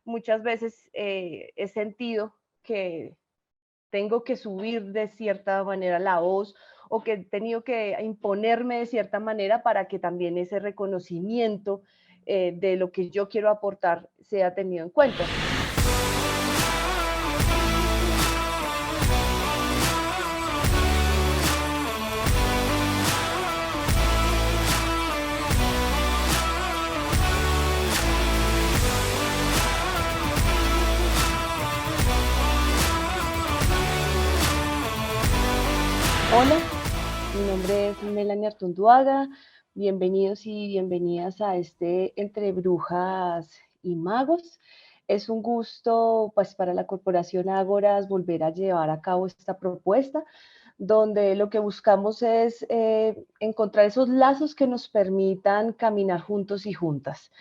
muchas veces he sentido que tengo que subir de cierta manera la voz o que he tenido que imponerme de cierta manera para que también ese reconocimiento de lo que yo quiero aportar sea tenido en cuenta. Hola, mi nombre es Melanie Artunduaga. Bienvenidos y bienvenidas a este Entre Brujas y Magos. Es un gusto, pues, para la Corporación Ágoras volver a llevar a cabo esta propuesta, donde lo que buscamos es encontrar esos lazos que nos permitan caminar juntos y juntas.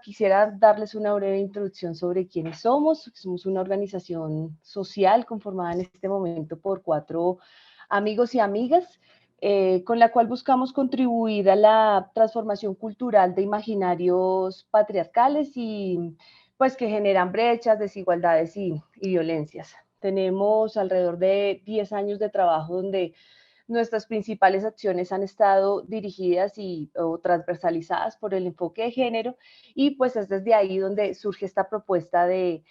Quisiera darles una breve introducción sobre quiénes somos. Somos una organización social conformada en este momento por 4 amigos y amigas, con la cual buscamos contribuir a la transformación cultural de imaginarios patriarcales y pues que generan brechas, desigualdades y violencias. Tenemos alrededor de 10 años de trabajo donde nuestras principales acciones han estado dirigidas o transversalizadas por el enfoque de género y pues es desde ahí donde surge esta propuesta de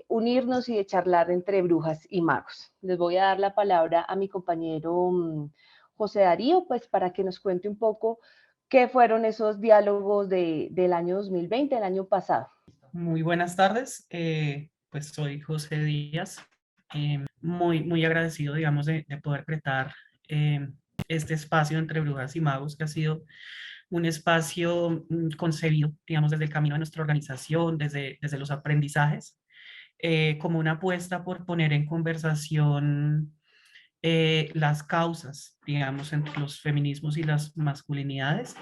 unirnos y de charlar entre brujas y magos. Les voy a dar la palabra a mi compañero José Darío, pues para que nos cuente un poco qué fueron esos diálogos del año 2020, el año pasado. Muy buenas tardes, pues soy José Díaz, muy agradecido, digamos, de poder prestar eh, este espacio entre brujas y magos, que ha sido un espacio concebido, digamos, desde el camino de nuestra organización, desde los aprendizajes, como una apuesta por poner en conversación las causas, digamos, entre los feminismos y las masculinidades.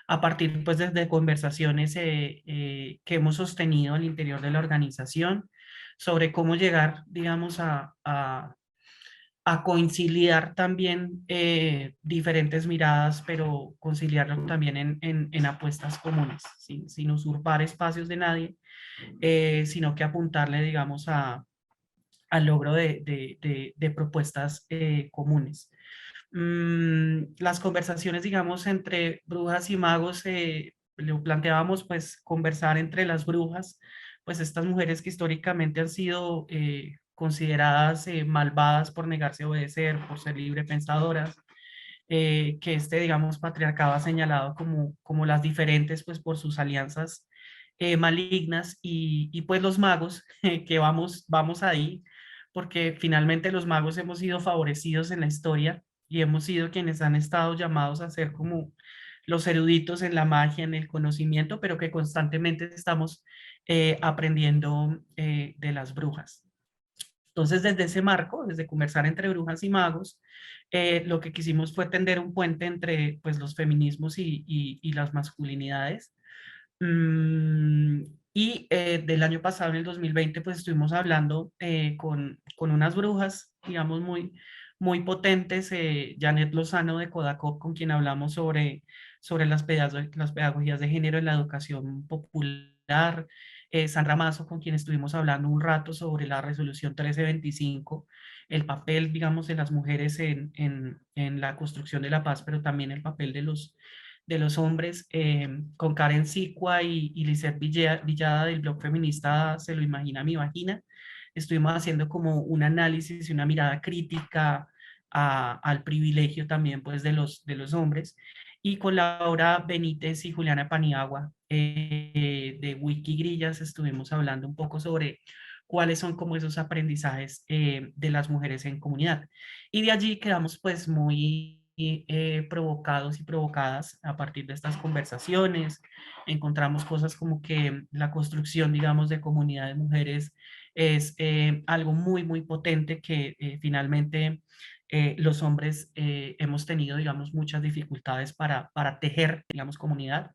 A partir pues desde conversaciones que hemos sostenido al interior de la organización sobre cómo llegar, digamos, a conciliar también diferentes miradas, pero conciliarlo también en apuestas comunes, sin usurpar espacios de nadie, sino que apuntarle, digamos, al logro de propuestas comunes. Las conversaciones, digamos, entre brujas y magos, lo planteábamos pues conversar entre las brujas, pues estas mujeres que históricamente han sido consideradas malvadas por negarse a obedecer, por ser libre pensadoras, que digamos, patriarcado ha señalado como las diferentes pues por sus alianzas malignas y pues los magos, que vamos ahí, porque finalmente los magos hemos sido favorecidos en la historia y hemos sido quienes han estado llamados a ser como los eruditos en la magia, en el conocimiento, pero que constantemente estamos aprendiendo de las brujas. Entonces, desde ese marco, desde conversar entre brujas y magos, lo que quisimos fue tender un puente entre pues, los feminismos y las masculinidades. Mm, del año pasado, en el 2020, pues estuvimos hablando con unas brujas, digamos, muy potentes, Janet Lozano de Codacop, con quien hablamos sobre las pedagogías de género en la educación popular, Sandra Mazo, con quien estuvimos hablando un rato sobre la resolución 1325, el papel, digamos, de las mujeres en la construcción de la paz, pero también el papel de los hombres, con Karen Sicua y Lisette Villada del blog feminista Se lo imagina mi vagina. Estuvimos haciendo como un análisis y una mirada crítica al privilegio también pues de los hombres. Y con Laura Benítez y Juliana Paniagua de Wikigrillas estuvimos hablando un poco sobre cuáles son como esos aprendizajes de las mujeres en comunidad. Y de allí quedamos pues muy provocados y provocadas a partir de estas conversaciones. Encontramos cosas como que la construcción, digamos, de comunidad de mujeres es algo muy potente que finalmente los hombres hemos tenido, digamos, muchas dificultades para tejer, digamos, comunidad.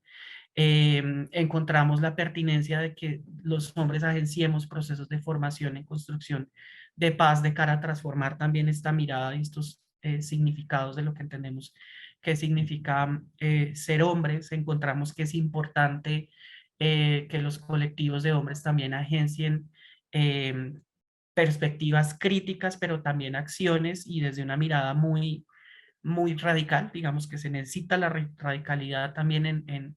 Encontramos la pertinencia de que los hombres agenciemos procesos de formación en construcción de paz de cara a transformar también esta mirada y estos significados de lo que entendemos que significa ser hombres. Encontramos que es importante que los colectivos de hombres también agencien perspectivas críticas, pero también acciones y desde una mirada muy radical, digamos que se necesita la radicalidad también en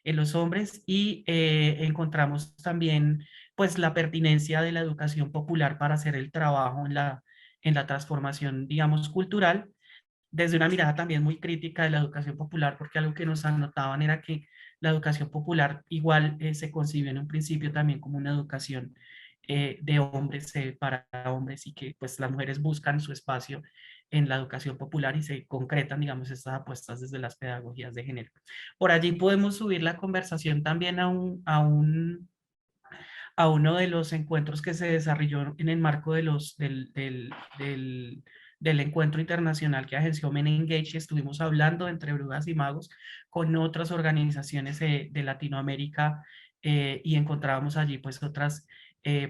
los hombres y encontramos también pues la pertinencia de la educación popular para hacer el trabajo en la transformación, digamos, cultural, desde una mirada también muy crítica de la educación popular, porque algo que nos anotaban era que la educación popular igual se concibió en un principio también como una educación de hombres para hombres y que pues las mujeres buscan su espacio en la educación popular y se concretan, digamos, estas apuestas desde las pedagogías de género. Por allí podemos subir la conversación también a uno de los encuentros que se desarrolló en el marco de del encuentro internacional que agenció Men Engage, y estuvimos hablando entre brujas y magos con otras organizaciones de Latinoamérica y encontrábamos allí pues otras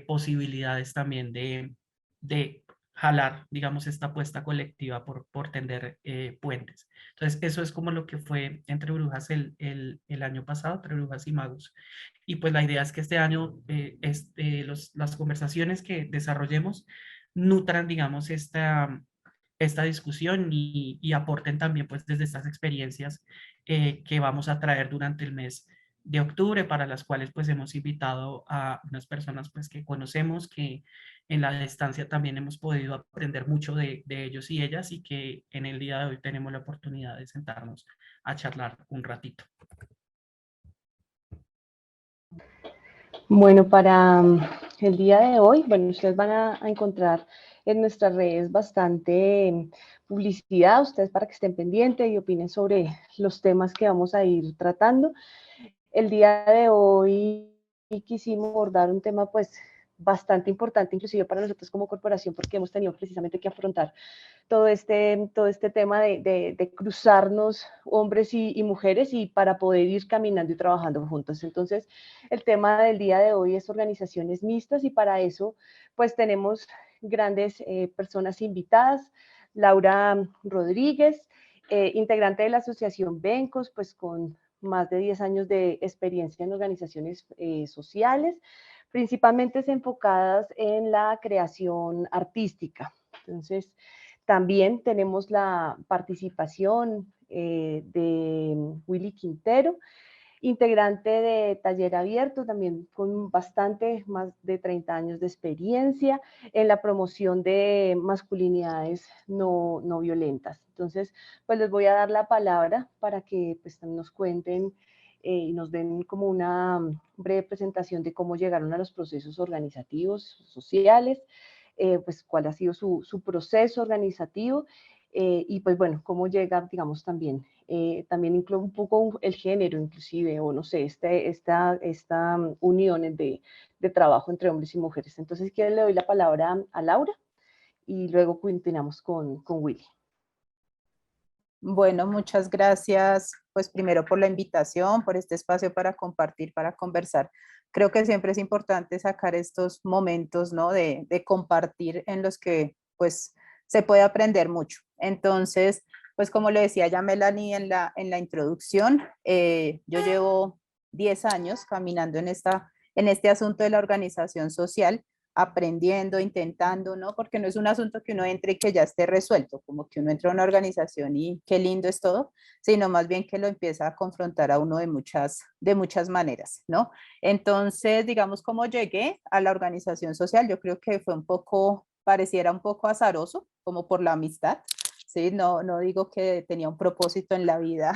posibilidades también de jalar, digamos, esta apuesta colectiva por tender puentes. Entonces, eso es como lo que fue entre brujas el año pasado, entre brujas y magos. Y pues la idea es que este año las conversaciones que desarrollemos nutran, digamos, esta discusión y aporten también pues desde estas experiencias que vamos a traer durante el mes de octubre, para las cuales pues hemos invitado a unas personas pues que conocemos, que en la distancia también hemos podido aprender mucho de ellos y ellas y que en el día de hoy tenemos la oportunidad de sentarnos a charlar un ratito. Bueno, para el día de hoy, bueno, ustedes van a encontrar en nuestras redes bastante publicidad, ustedes para que estén pendientes y opinen sobre los temas que vamos a ir tratando. El día de hoy quisimos abordar un tema pues bastante importante, inclusive para nosotros como corporación, porque hemos tenido precisamente que afrontar todo este tema de cruzarnos hombres y mujeres y para poder ir caminando y trabajando juntos. Entonces, el tema del día de hoy es organizaciones mixtas y para eso pues tenemos grandes personas invitadas. Laura Rodríguez, integrante de la asociación Bencos, pues con más de 10 años de experiencia en organizaciones sociales, principalmente enfocadas en la creación artística. Entonces, también tenemos la participación de Willy Quintero, integrante de Taller Abierto, también con bastante más de 30 años de experiencia en la promoción de masculinidades no violentas. Entonces, pues les voy a dar la palabra para que pues, nos cuenten y nos den como una breve presentación de cómo llegaron a los procesos organizativos, sociales, pues cuál ha sido su proceso organizativo y pues bueno, cómo llega, digamos, también también incluye un poco el género inclusive, o no sé, esta unión de trabajo entre hombres y mujeres. Entonces, quiero le doy la palabra a Laura y luego continuamos con Willy. Bueno, muchas gracias, pues primero por la invitación, por este espacio para compartir, para conversar. Creo que siempre es importante sacar estos momentos, ¿no? De compartir en los que, pues, se puede aprender mucho. Entonces, pues como le decía ya Melanie en la introducción, yo llevo 10 años caminando en este asunto de la organización social, aprendiendo, intentando, ¿no? Porque no es un asunto que uno entre y que ya esté resuelto, como que uno entra a una organización y qué lindo es todo, sino más bien que lo empieza a confrontar a uno de muchas maneras, ¿no? Entonces, digamos, cómo llegué a la organización social, yo creo que fue un poco, pareciera un poco azaroso, como por la amistad. Sí, no digo que tenía un propósito en la vida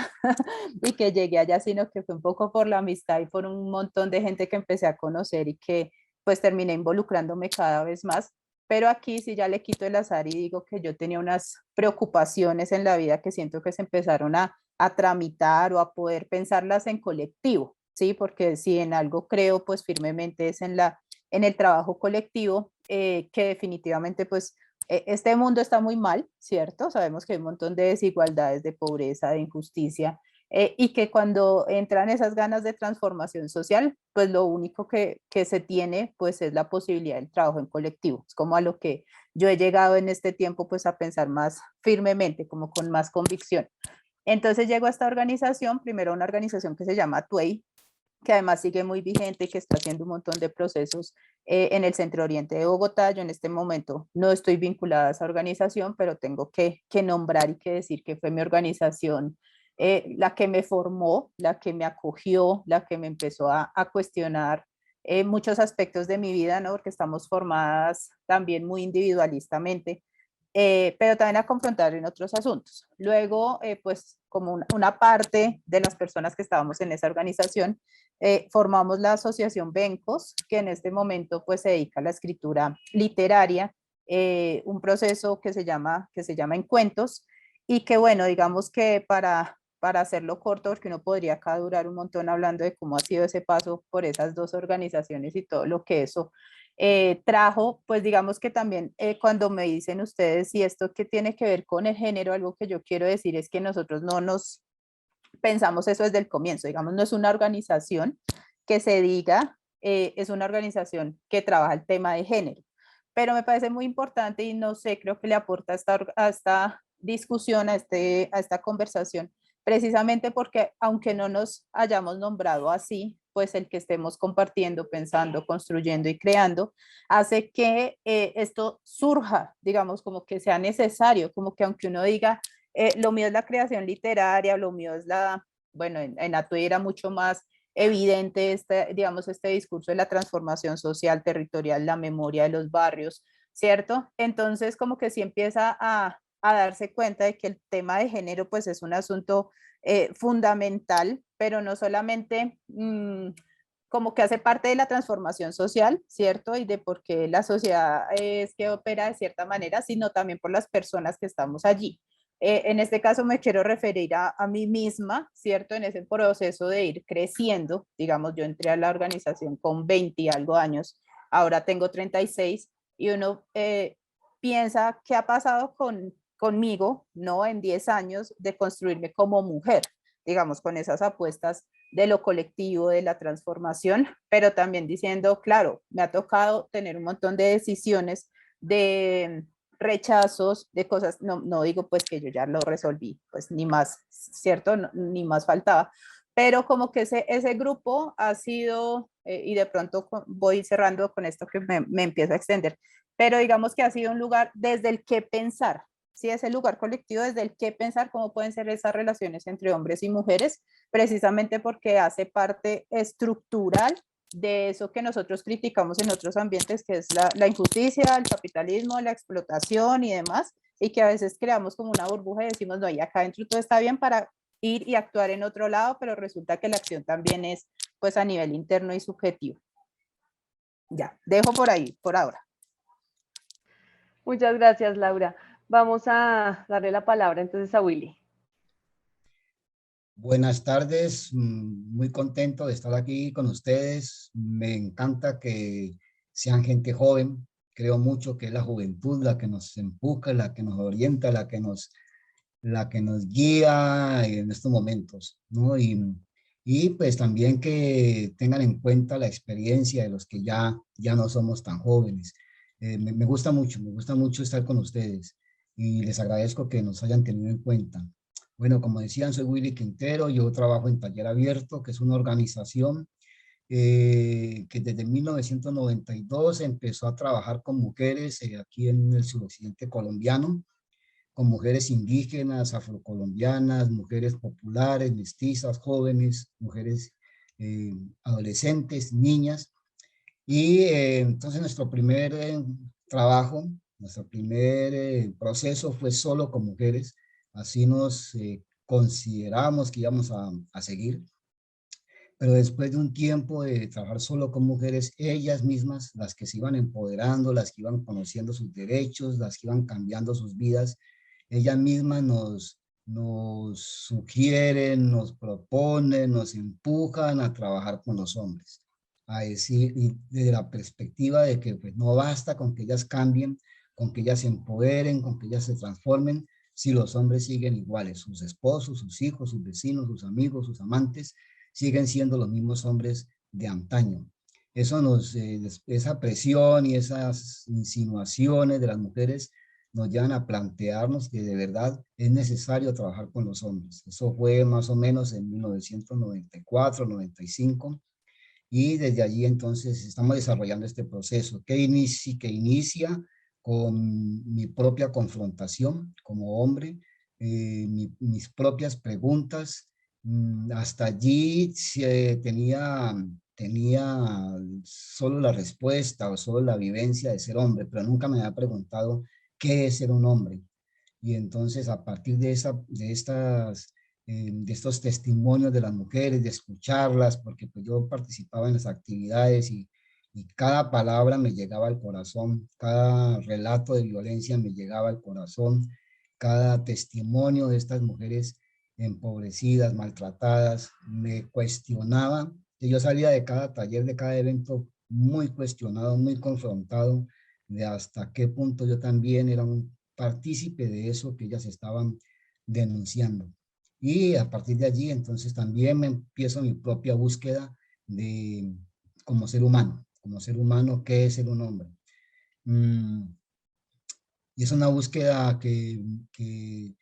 y que llegué allá, sino que fue un poco por la amistad y por un montón de gente que empecé a conocer y que pues terminé involucrándome cada vez más. Pero aquí sí ya le quito el azar y digo que yo tenía unas preocupaciones en la vida que siento que se empezaron a tramitar o a poder pensarlas en colectivo, ¿sí? Porque si en algo creo, pues firmemente es en el trabajo colectivo, que definitivamente pues este mundo está muy mal, ¿cierto? Sabemos que hay un montón de desigualdades, de pobreza, de injusticia, y que cuando entran esas ganas de transformación social, pues lo único que se tiene pues es la posibilidad del trabajo en colectivo. Es como a lo que yo he llegado en este tiempo pues a pensar más firmemente, como con más convicción. Entonces llego a esta organización, primero una organización que se llama TUEI, que además sigue muy vigente y que está haciendo un montón de procesos en el Centro Oriente de Bogotá. Yo en este momento no estoy vinculada a esa organización, pero tengo que nombrar y que decir que fue mi organización la que me formó, la que me acogió, la que me empezó a cuestionar muchos aspectos de mi vida, ¿no? Porque estamos formadas también muy individualistamente, pero también a confrontar en otros asuntos. Luego, pues como una parte de las personas que estábamos en esa organización, formamos la asociación Bencos, que en este momento pues se dedica a la escritura literaria, un proceso que se llama Encuentros, y que bueno, digamos que para hacerlo corto, porque uno podría acá durar un montón hablando de cómo ha sido ese paso por esas dos organizaciones y todo lo que eso trajo, pues digamos que también cuando me dicen ustedes y esto que tiene que ver con el género, algo que yo quiero decir es que nosotros no nos pensamos eso desde el comienzo, digamos, no es una organización que se diga, es una organización que trabaja el tema de género, pero me parece muy importante y no sé, creo que le aporta a esta discusión, a esta conversación, precisamente porque aunque no nos hayamos nombrado así, pues el que estemos compartiendo, pensando, construyendo y creando, hace que esto surja, digamos, como que sea necesario, como que aunque uno diga, lo mío es la creación literaria, lo mío es bueno, en Atue era mucho más evidente digamos, este discurso de la transformación social, territorial, la memoria de los barrios, ¿cierto? Entonces, como que sí empieza a darse cuenta de que el tema de género, pues es un asunto fundamental, pero no solamente como que hace parte de la transformación social, ¿cierto? Y de por qué la sociedad es que opera de cierta manera, sino también por las personas que estamos allí. En este caso me quiero referir a mí misma, ¿cierto? En ese proceso de ir creciendo, digamos, yo entré a la organización con 20 y algo años, ahora tengo 36 y uno piensa qué ha pasado conmigo, ¿no? En 10 años de construirme como mujer, digamos, con esas apuestas de lo colectivo, de la transformación, pero también diciendo, claro, me ha tocado tener un montón de decisiones de rechazos de cosas, no digo pues que yo ya lo resolví, pues ni más, ¿cierto? No, ni más faltaba, pero como que ese grupo ha sido, y de pronto voy cerrando con esto que me empiezo a extender, pero digamos que ha sido un lugar desde el que pensar, ¿sí? Es el lugar colectivo desde el que pensar cómo pueden ser esas relaciones entre hombres y mujeres, precisamente porque hace parte estructural de eso que nosotros criticamos en otros ambientes, que es la injusticia, el capitalismo, la explotación y demás, y que a veces creamos como una burbuja y decimos, no, y acá adentro todo está bien para ir y actuar en otro lado, pero resulta que la acción también es pues a nivel interno y subjetivo. Ya, dejo por ahí, por ahora. Muchas gracias, Laura. Vamos a darle la palabra entonces a Willy. Buenas tardes, muy contento de estar aquí con ustedes. Me encanta que sean gente joven. Creo mucho que es la juventud la que nos empuja, la que nos orienta, la que nos guía en estos momentos, ¿no? Y pues también que tengan en cuenta la experiencia de los que ya no somos tan jóvenes. Me gusta mucho estar con ustedes y les agradezco que nos hayan tenido en cuenta. Bueno, como decían, soy Willy Quintero, yo trabajo en Taller Abierto, que es una organización que desde 1992 empezó a trabajar con mujeres aquí en el suroccidente colombiano, con mujeres indígenas, afrocolombianas, mujeres populares, mestizas, jóvenes, mujeres adolescentes, niñas. Y entonces nuestro primer trabajo, nuestro primer proceso fue solo con mujeres. Así nos consideramos que íbamos a seguir. Pero después de un tiempo de trabajar solo con mujeres, ellas mismas, las que se iban empoderando, las que iban conociendo sus derechos, las que iban cambiando sus vidas, ellas mismas nos sugieren, nos proponen, nos empujan a trabajar con los hombres. A decir, y desde la perspectiva de que pues, no basta con que ellas cambien, con que ellas se empoderen, con que ellas se transformen, si los hombres siguen iguales, sus esposos, sus hijos, sus vecinos, sus amigos, sus amantes, siguen siendo los mismos hombres de antaño. Eso esa presión y esas insinuaciones de las mujeres nos llevan a plantearnos que de verdad es necesario trabajar con los hombres. Eso fue más o menos en 1994, 95, y desde allí entonces estamos desarrollando este proceso que inicia con mi propia confrontación como hombre, mis propias preguntas. Hasta allí tenía solo la respuesta o solo la vivencia de ser hombre, pero nunca me había preguntado qué es ser un hombre. Y entonces a partir de estos testimonios de las mujeres, de escucharlas, porque pues yo participaba en las actividades y cada palabra me llegaba al corazón, cada relato de violencia me llegaba al corazón, cada testimonio de estas mujeres empobrecidas, maltratadas, me cuestionaba. Y yo salía de cada taller, de cada evento muy cuestionado, muy confrontado, de hasta qué punto yo también era un partícipe de eso que ellas estaban denunciando. Y a partir de allí, entonces también me empiezo mi propia búsqueda de como ser humano, ¿qué es ser un hombre? Mm, y es una búsqueda eh,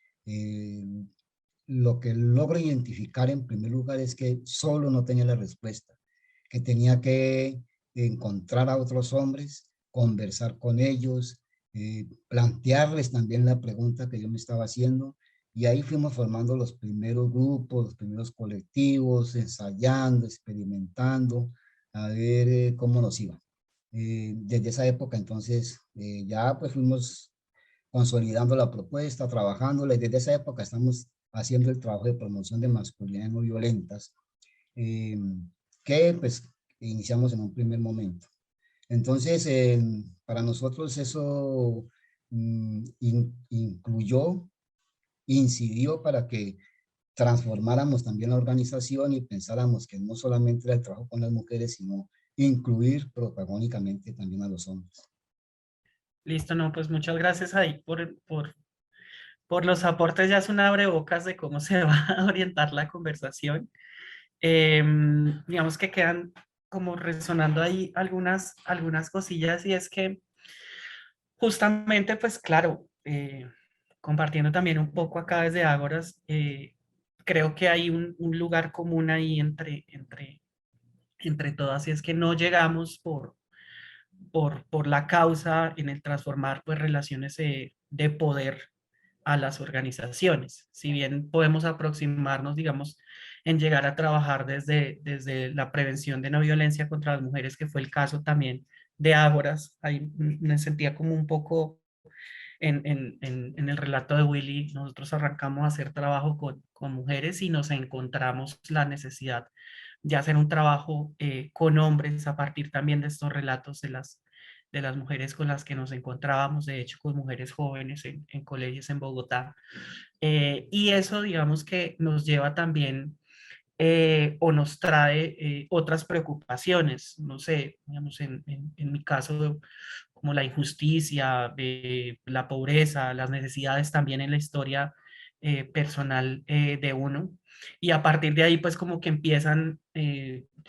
lo que logro identificar en primer lugar es que solo no tenía la respuesta, que tenía que encontrar a otros hombres, conversar con ellos, plantearles también la pregunta que yo me estaba haciendo, y ahí fuimos formando los primeros grupos, los primeros colectivos, ensayando, experimentando, a ver cómo nos iba. Desde esa época entonces ya pues fuimos consolidando la propuesta, trabajándola, y desde esa época estamos haciendo el trabajo de promoción de masculinidades no violentas, eh, que pues iniciamos en un primer momento. Entonces, para nosotros eso incluyó, incidió para que transformáramos también la organización y pensáramos que no solamente era el trabajo con las mujeres, sino incluir protagónicamente también a los hombres. Listo, no, pues muchas gracias ahí por los aportes. Ya es un abrebocas de cómo se va a orientar la conversación. Digamos que quedan como resonando ahí algunas cosillas, y es que justamente, pues claro, compartiendo también un poco acá desde Ágoras, creo que hay un lugar común ahí entre todas, y es que no llegamos por la causa en el transformar pues relaciones de poder a las organizaciones. Si bien podemos aproximarnos, digamos, en llegar a trabajar desde la prevención de no violencia contra las mujeres, que fue el caso también de Ágoras, ahí me sentía como un poco en el relato de Willy. Nosotros arrancamos a hacer trabajo con mujeres y nos encontramos la necesidad de hacer un trabajo con hombres a partir también de estos relatos de las mujeres con las que nos encontrábamos, de hecho con mujeres jóvenes en colegios en Bogotá. Y eso, digamos que nos lleva también o nos trae otras preocupaciones, no sé, digamos en mi caso, como la injusticia, la pobreza, las necesidades también en la historia personal de uno. Y a partir de ahí, pues como que empiezan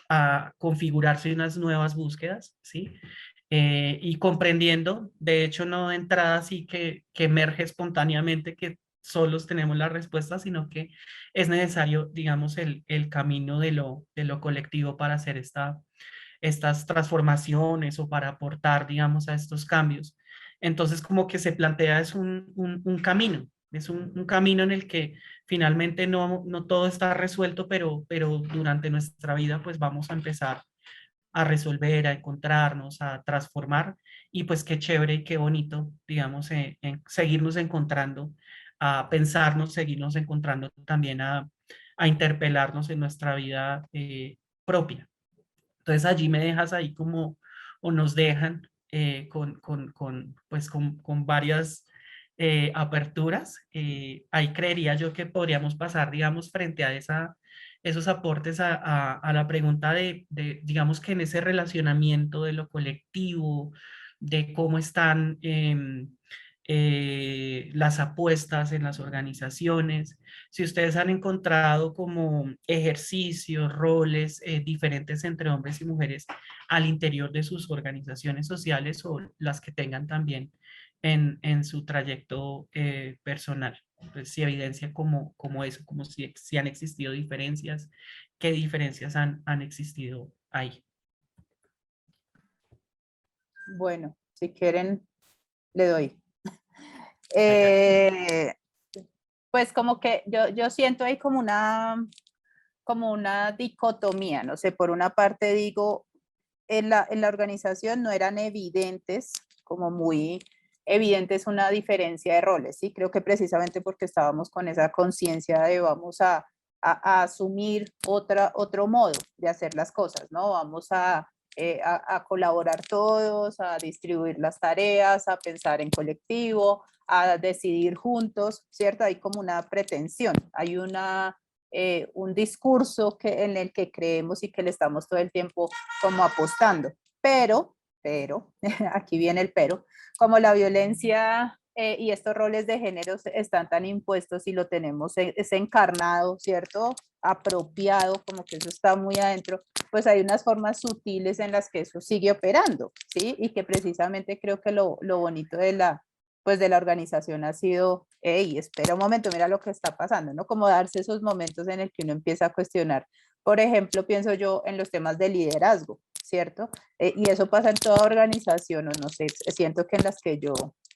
a configurarse unas nuevas búsquedas, ¿sí? Y comprendiendo, de hecho, no de entrada así que emerge espontáneamente que solos tenemos la respuesta, sino que es necesario, digamos, el camino de lo colectivo para hacer estas transformaciones o para aportar, digamos, a estos cambios. Entonces, como que se plantea es un camino, es un camino en el que finalmente no todo está resuelto, pero durante nuestra vida pues vamos a empezar a resolver, a encontrarnos, a transformar, y pues qué chévere y qué bonito, digamos, en seguirnos encontrando, a pensarnos, seguirnos encontrando también a interpelarnos en nuestra vida propia. Entonces allí me dejas ahí como, o nos dejan pues con varias aperturas. Ahí creería yo que podríamos pasar, digamos, frente a esos aportes a la pregunta digamos que en ese relacionamiento de lo colectivo, de cómo están las apuestas en las organizaciones, si ustedes han encontrado como ejercicios, roles diferentes entre hombres y mujeres al interior de sus organizaciones sociales, o las que tengan también en su trayecto personal. Pues si evidencia como eso, como si han existido diferencias, qué diferencias han existido ahí. Bueno, si quieren, le doy. Pues como que yo siento ahí como una dicotomía, no sé, por una parte digo, en la organización no eran evidentes, como muy evidentes una diferencia de roles, ¿sí? Creo que precisamente porque estábamos con esa conciencia de vamos a asumir otro modo de hacer las cosas, ¿no? Vamos a colaborar todos, a distribuir las tareas, a pensar en colectivo, a decidir juntos, ¿cierto? Hay como una pretensión, hay un discurso en el que creemos y que le estamos todo el tiempo como apostando. Pero, aquí viene el pero, como la violencia y estos roles de género están tan impuestos y lo tenemos, es encarnado, ¿cierto? Apropiado, como que eso está muy adentro, pues hay unas formas sutiles en las que eso sigue operando, ¿sí? Y que precisamente creo que lo bonito pues de la organización ha sido, hey, espera un momento, mira lo que está pasando, ¿no? Como darse esos momentos en el que uno empieza a cuestionar. Por ejemplo, pienso yo en los temas de liderazgo, ¿cierto? Y eso pasa en toda organización, o no sé, siento que en las que yo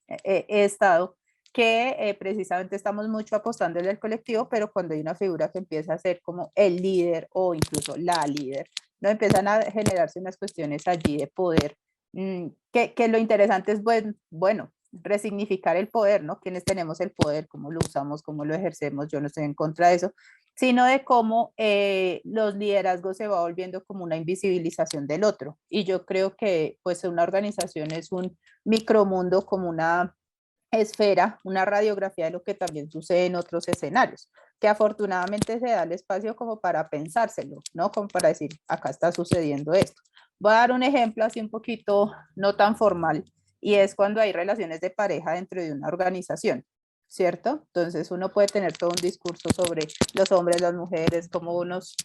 he estado, que precisamente estamos mucho apostando en el colectivo, pero cuando hay una figura que empieza a ser como el líder o incluso la líder, ¿no? Empiezan a generarse unas cuestiones allí de poder, que lo interesante es, bueno, resignificar el poder, ¿no? Quienes tenemos el poder, cómo lo usamos, cómo lo ejercemos, yo no estoy en contra de eso, sino de cómo los liderazgos se va volviendo como una invisibilización del otro. Y yo creo que pues una organización es un micromundo como una esfera, una radiografía de lo que también sucede en otros escenarios, que afortunadamente se da el espacio como para pensárselo, ¿no? Como para decir, acá está sucediendo esto. Voy a dar un ejemplo así un poquito no tan formal, y es cuando hay relaciones de pareja dentro de una organización, ¿cierto? Entonces uno puede tener todo un discurso sobre los hombres, las mujeres, cómo nos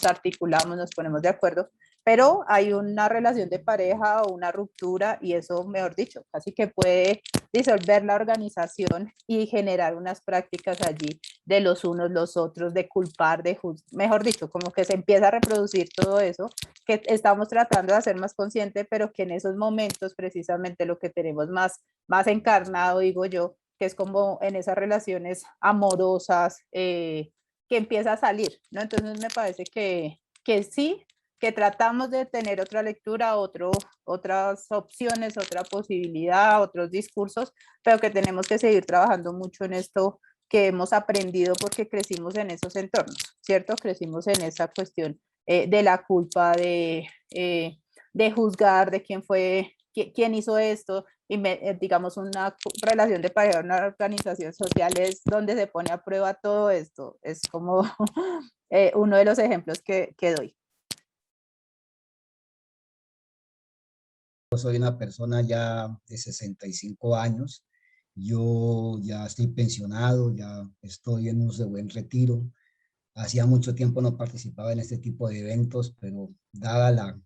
articulamos, nos ponemos de acuerdo, pero hay una relación de pareja o una ruptura y eso, mejor dicho, casi que puede disolver la organización y generar unas prácticas allí de los unos, los otros, de culpar, mejor dicho, como que se empieza a reproducir todo eso que estamos tratando de hacer más consciente, pero que en esos momentos precisamente lo que tenemos más encarnado, digo yo, que es como en esas relaciones amorosas que empieza a salir, ¿no? Entonces me parece que sí, que tratamos de tener otra lectura, otras opciones, otra posibilidad, otros discursos, pero que tenemos que seguir trabajando mucho en esto que hemos aprendido porque crecimos en esos entornos, ¿cierto? Crecimos en esa cuestión de la culpa, de juzgar, de quién hizo esto, y digamos una relación de pareja, una organización social es donde se pone a prueba todo esto, es como uno de los ejemplos que doy. Yo soy una persona ya de 65 años, yo ya estoy pensionado, ya estoy en unos de buen retiro. Hacía mucho tiempo no participaba en este tipo de eventos, pero dada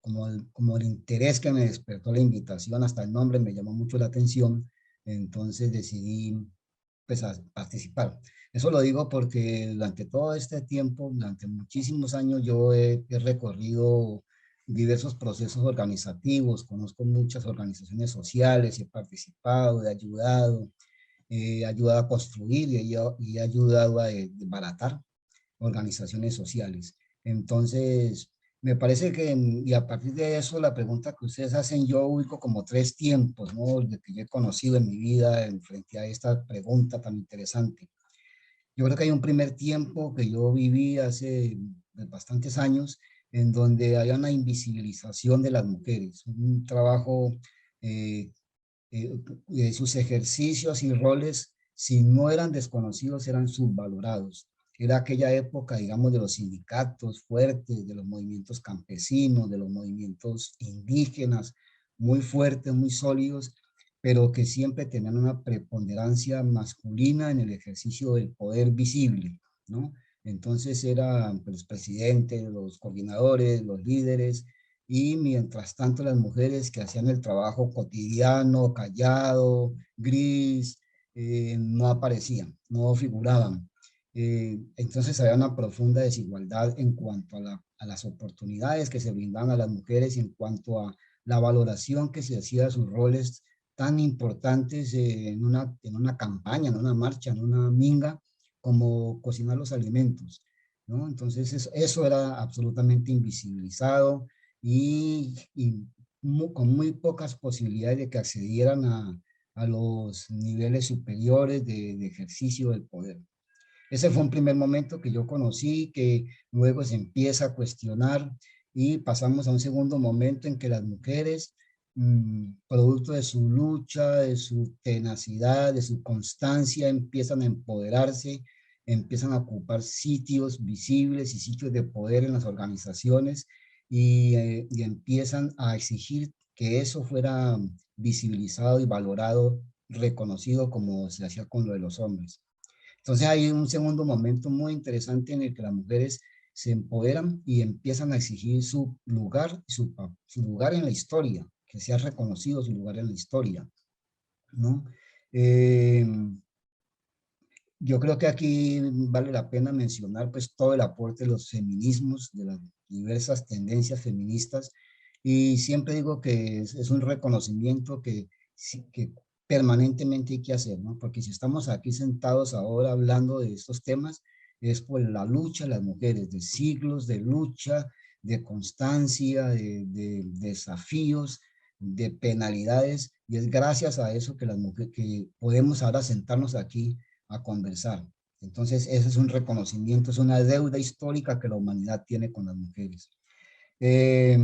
como el interés que me despertó la invitación, hasta el nombre me llamó mucho la atención, entonces decidí pues, a participar. Eso lo digo porque durante todo este tiempo, durante muchísimos años, yo he recorrido diversos procesos organizativos, conozco muchas organizaciones sociales, he participado, he ayudado a construir y he ayudado a desbaratar organizaciones sociales. Entonces, me parece que, y a partir de eso, la pregunta que ustedes hacen, yo ubico como tres tiempos, ¿no? De que yo he conocido en mi vida en frente a esta pregunta tan interesante. Yo creo que hay un primer tiempo que yo viví hace bastantes años, en donde había una invisibilización de las mujeres, un trabajo, eh, sus ejercicios y roles, si no eran desconocidos, eran subvalorados. Era aquella época, digamos, de los sindicatos fuertes, de los movimientos campesinos, de los movimientos indígenas, muy fuertes, muy sólidos, pero que siempre tenían una preponderancia masculina en el ejercicio del poder visible, ¿no? Entonces eran los presidentes, los coordinadores, los líderes, y mientras tanto las mujeres que hacían el trabajo cotidiano, callado, gris, no aparecían, no figuraban. Entonces había una profunda desigualdad en cuanto a las oportunidades que se brindaban a las mujeres en cuanto la valoración que se hacía de sus roles tan importantes en una campaña, en una marcha, en una minga, como cocinar los alimentos, ¿no? Entonces eso era absolutamente invisibilizado y con muy pocas posibilidades de que accedieran a los niveles superiores de ejercicio del poder. Ese fue un primer momento que yo conocí, que luego se empieza a cuestionar y pasamos a un segundo momento en que las mujeres, producto de su lucha, de su tenacidad, de su constancia, empiezan a empoderarse, empiezan a ocupar sitios visibles y sitios de poder en las organizaciones y empiezan a exigir que eso fuera visibilizado y valorado, reconocido como se hacía con lo de los hombres. Entonces hay un segundo momento muy interesante en el que las mujeres se empoderan y empiezan a exigir su lugar, su lugar en la historia, que sea reconocido su lugar en la historia, ¿no? Eh, yo creo que aquí vale la pena mencionar pues todo el aporte de los feminismos, de las diversas tendencias feministas, y siempre digo que es un reconocimiento que permanentemente hay que hacer, ¿no? Porque si estamos aquí sentados ahora hablando de estos temas, es por la lucha de las mujeres, de siglos de lucha, de constancia, de desafíos, de penalidades, y es gracias a eso que las mujeres, que podemos ahora sentarnos aquí a conversar. Entonces, ese es un reconocimiento, es una deuda histórica que la humanidad tiene con las mujeres. Eh,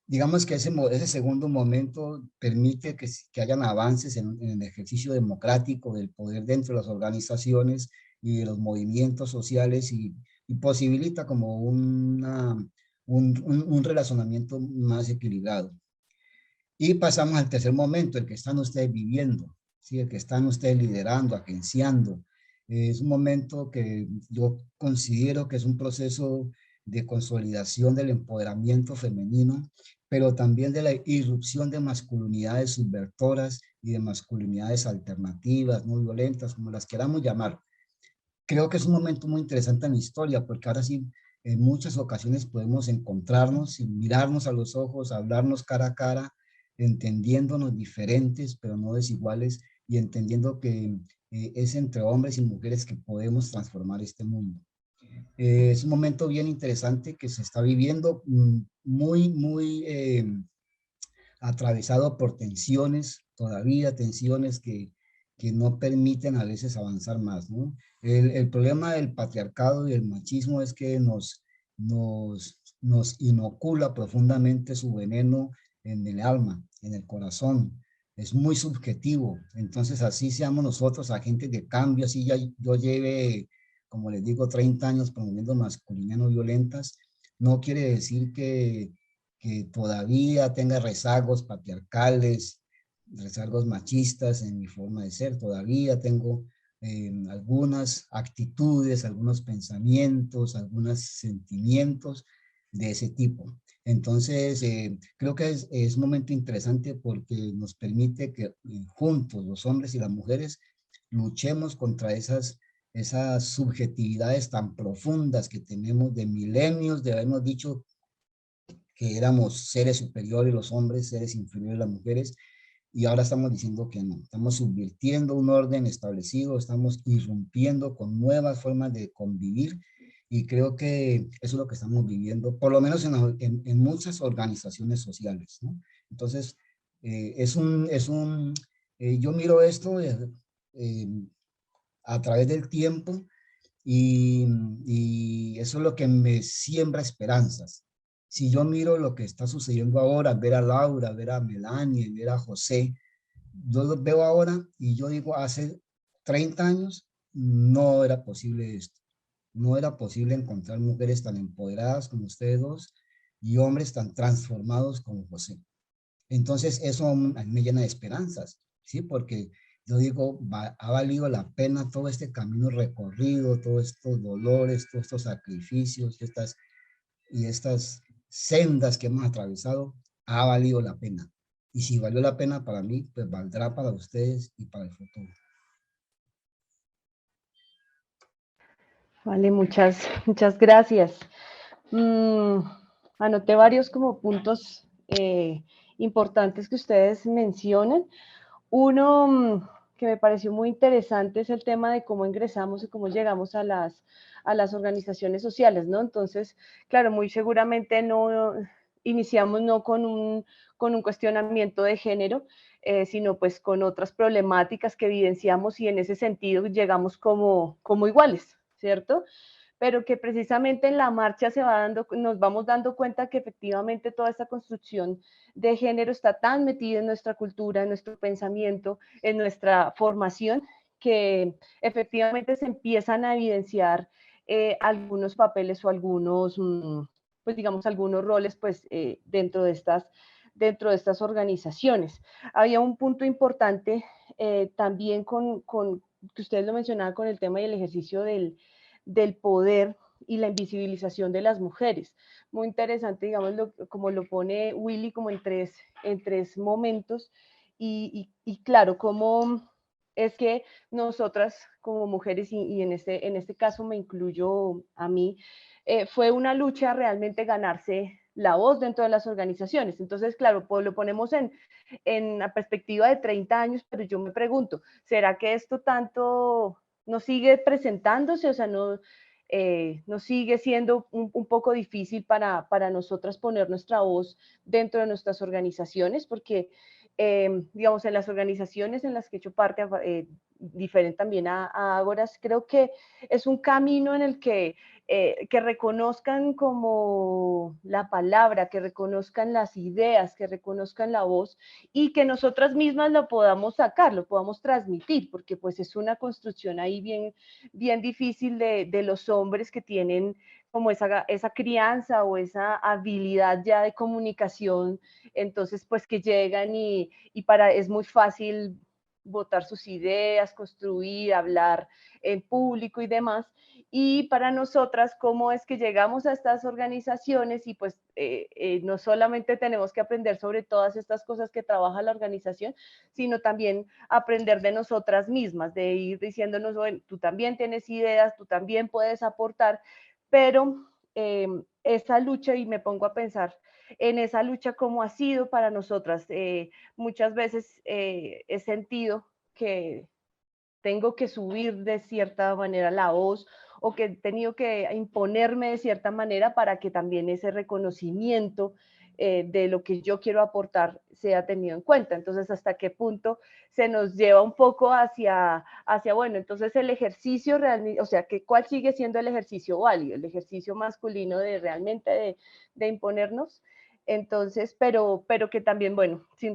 digamos que ese segundo momento permite que hayan avances en el ejercicio democrático del poder dentro de las organizaciones y de los movimientos sociales y posibilita como un relacionamiento más equilibrado. Y pasamos al tercer momento, el que están ustedes viviendo, ¿sí? El que están ustedes liderando, agenciando. Es un momento que yo considero que es un proceso de consolidación del empoderamiento femenino, pero también de la irrupción de masculinidades subvertoras y de masculinidades alternativas, no violentas, como las queramos llamar. Creo que es un momento muy interesante en la historia, porque ahora sí, en muchas ocasiones podemos encontrarnos y mirarnos a los ojos, hablarnos cara a cara, entendiéndonos diferentes, pero no desiguales, y entendiendo que es entre hombres y mujeres que podemos transformar este mundo. Es un momento bien interesante que se está viviendo, muy atravesado por tensiones, todavía tensiones que no permiten a veces avanzar más, ¿no? El problema del patriarcado y el machismo es que nos inocula profundamente su veneno en el alma, en el corazón. Es muy subjetivo. Entonces, así seamos nosotros agentes de cambio, así ya yo lleve, como les digo, 30 años promoviendo masculinidades no violentas, no quiere decir que todavía tenga rezagos patriarcales, rezagos machistas en mi forma de ser. Todavía tengo algunas actitudes, algunos pensamientos, algunos sentimientos de ese tipo. Entonces, creo que es un momento interesante porque nos permite que juntos, los hombres y las mujeres, luchemos contra esas subjetividades tan profundas que tenemos de milenios de habernos dicho que éramos seres superiores los hombres, seres inferiores las mujeres, y ahora estamos diciendo que no, estamos subvirtiendo un orden establecido, estamos irrumpiendo con nuevas formas de convivir, y creo que eso es lo que estamos viviendo, por lo menos en muchas organizaciones sociales, ¿no? Entonces, yo miro esto eh, a través del tiempo, y eso es lo que me siembra esperanzas. Si yo miro lo que está sucediendo ahora, ver a Laura, ver a Melanie, ver a José, yo los veo ahora y yo digo, hace 30 años no era posible esto. No era posible encontrar mujeres tan empoderadas como ustedes dos y hombres tan transformados como José. Entonces eso a mí me llena de esperanzas, ¿sí? Porque yo digo, ha valido la pena todo este camino recorrido, todos estos dolores, todos estos sacrificios, estas sendas que hemos atravesado, ha valido la pena. Y si valió la pena para mí, pues valdrá para ustedes y para el futuro. Vale, muchas gracias. Anoté varios como puntos importantes que ustedes mencionan. Uno que me pareció muy interesante es el tema de cómo ingresamos y cómo llegamos a las organizaciones sociales, ¿no? Entonces, claro, muy seguramente no iniciamos no con un cuestionamiento de género, sino pues con otras problemáticas que evidenciamos y en ese sentido llegamos como iguales, ¿cierto? Pero que precisamente en la marcha nos vamos dando cuenta que efectivamente toda esta construcción de género está tan metida en nuestra cultura, en nuestro pensamiento, en nuestra formación, que efectivamente se empiezan a evidenciar algunos papeles o algunos, pues digamos, algunos roles pues, dentro de estas organizaciones. Había un punto importante también que ustedes lo mencionaban con el tema del ejercicio del poder y la invisibilización de las mujeres. Muy interesante, digamos, como lo pone Willy, como en tres momentos, y claro, cómo es que nosotras como mujeres, y en este caso me incluyo a mí, fue una lucha realmente ganarse la voz dentro de las organizaciones. Entonces, claro, pues lo ponemos en la perspectiva de 30 años, pero yo me pregunto, ¿será que esto tanto no sigue presentándose? O sea, no sigue siendo un poco difícil para nosotras poner nuestra voz dentro de nuestras organizaciones, porque, digamos, en las organizaciones en las que he hecho parte, diferente también a Ágoras, creo que es un camino en el que reconozcan como la palabra, que reconozcan las ideas, que reconozcan la voz y que nosotras mismas lo podamos sacar, lo podamos transmitir, porque pues es una construcción ahí bien difícil de los hombres que tienen como esa crianza o esa habilidad ya de comunicación, entonces pues que llegan es muy fácil votar sus ideas, construir, hablar en público y demás. Y para nosotras, ¿cómo es que llegamos a estas organizaciones? Y pues no solamente tenemos que aprender sobre todas estas cosas que trabaja la organización, sino también aprender de nosotras mismas, de ir diciéndonos, bueno, tú también tienes ideas, tú también puedes aportar, pero esa lucha, y me pongo a pensar en esa lucha, ¿cómo ha sido para nosotras? Muchas veces he sentido que tengo que subir de cierta manera la voz o que he tenido que imponerme de cierta manera para que también ese reconocimiento de lo que yo quiero aportar sea tenido en cuenta. Entonces, ¿hasta qué punto se nos lleva un poco bueno, entonces el ejercicio realmente, o sea, ¿cuál sigue siendo el ejercicio válido? El ejercicio masculino de realmente de imponernos. Entonces, pero que también, bueno, sin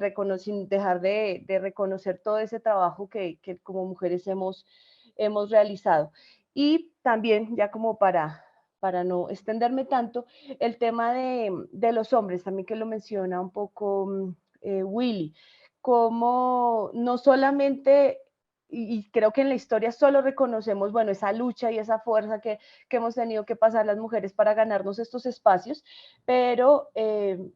dejar de reconocer todo ese trabajo que como mujeres hemos realizado. Y también, ya como para no extenderme tanto, el tema de los hombres, también que lo menciona un poco Willy, como no solamente, y creo que en la historia solo reconocemos, bueno, esa lucha y esa fuerza que hemos tenido que pasar las mujeres para ganarnos estos espacios, pero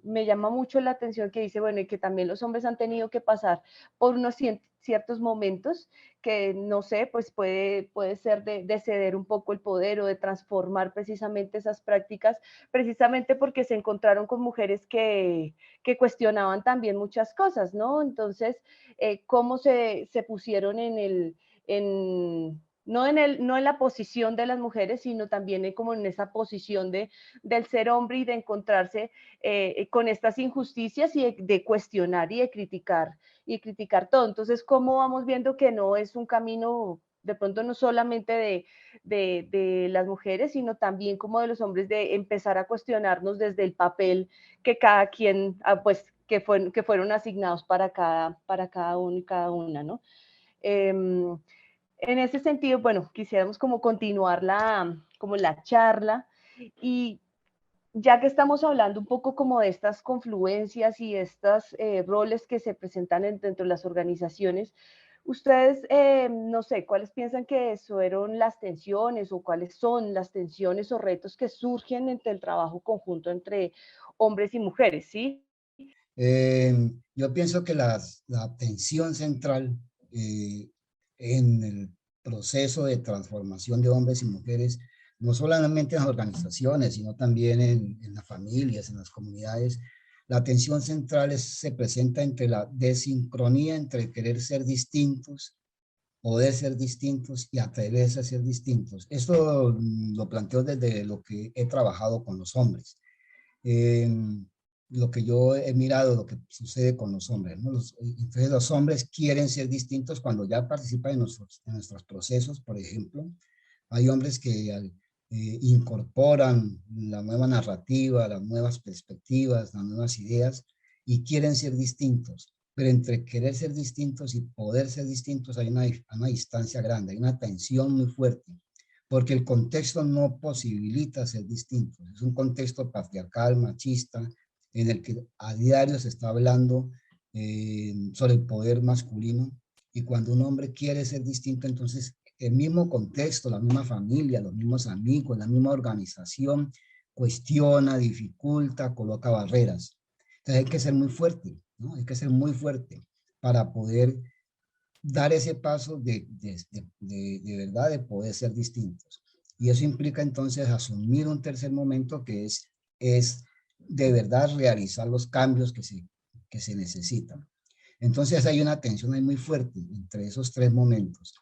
me llama mucho la atención que dice, bueno, y que también los hombres han tenido que pasar por unos ciertos momentos que, no sé, pues puede ser de ceder un poco el poder o de transformar precisamente esas prácticas, precisamente porque se encontraron con mujeres que cuestionaban también muchas cosas, ¿no? Entonces, cómo se pusieron no en la posición de las mujeres, sino también como en esa posición del ser hombre y de encontrarse con estas injusticias y de cuestionar y de criticar todo. Entonces, ¿cómo vamos viendo que no es un camino de pronto no solamente de las mujeres, sino también como de los hombres, de empezar a cuestionarnos desde el papel que cada quien, que fueron asignados para cada uno y cada una, ¿no? En ese sentido, bueno, quisiéramos como continuar como la charla y ya que estamos hablando un poco como de estas confluencias y estos roles que se presentan dentro de las organizaciones, ustedes, no sé, ¿cuáles piensan que fueron las tensiones o cuáles son las tensiones o retos que surgen entre el trabajo conjunto entre hombres y mujeres, sí? Yo pienso que la tensión central en el proceso de transformación de hombres y mujeres, no solamente en las organizaciones, sino también en las familias, en las comunidades, La tensión central se presenta entre la desincronía entre querer ser distintos, poder ser distintos y atreverse a ser distintos. Esto lo planteo desde lo que he trabajado con los hombres. Lo que yo he mirado, lo que sucede con los hombres, ¿no? Entonces los hombres quieren ser distintos cuando ya participan en nuestros procesos, por ejemplo. Hay hombres que incorporan la nueva narrativa, las nuevas perspectivas, las nuevas ideas y quieren ser distintos. Pero entre querer ser distintos y poder ser distintos hay una distancia grande, hay una tensión muy fuerte, porque el contexto no posibilita ser distintos. Es un contexto patriarcal, machista, en el que a diario se está hablando sobre el poder masculino, y cuando un hombre quiere ser distinto, entonces el mismo contexto, la misma familia, los mismos amigos, la misma organización cuestiona, dificulta, coloca barreras. Entonces hay que ser muy fuerte, ¿no? Hay que ser muy fuerte para poder dar ese paso de verdad, de poder ser distintos. Y eso implica entonces asumir un tercer momento que es de verdad realizar los cambios que se necesitan. Entonces hay una tensión ahí muy fuerte entre esos tres momentos.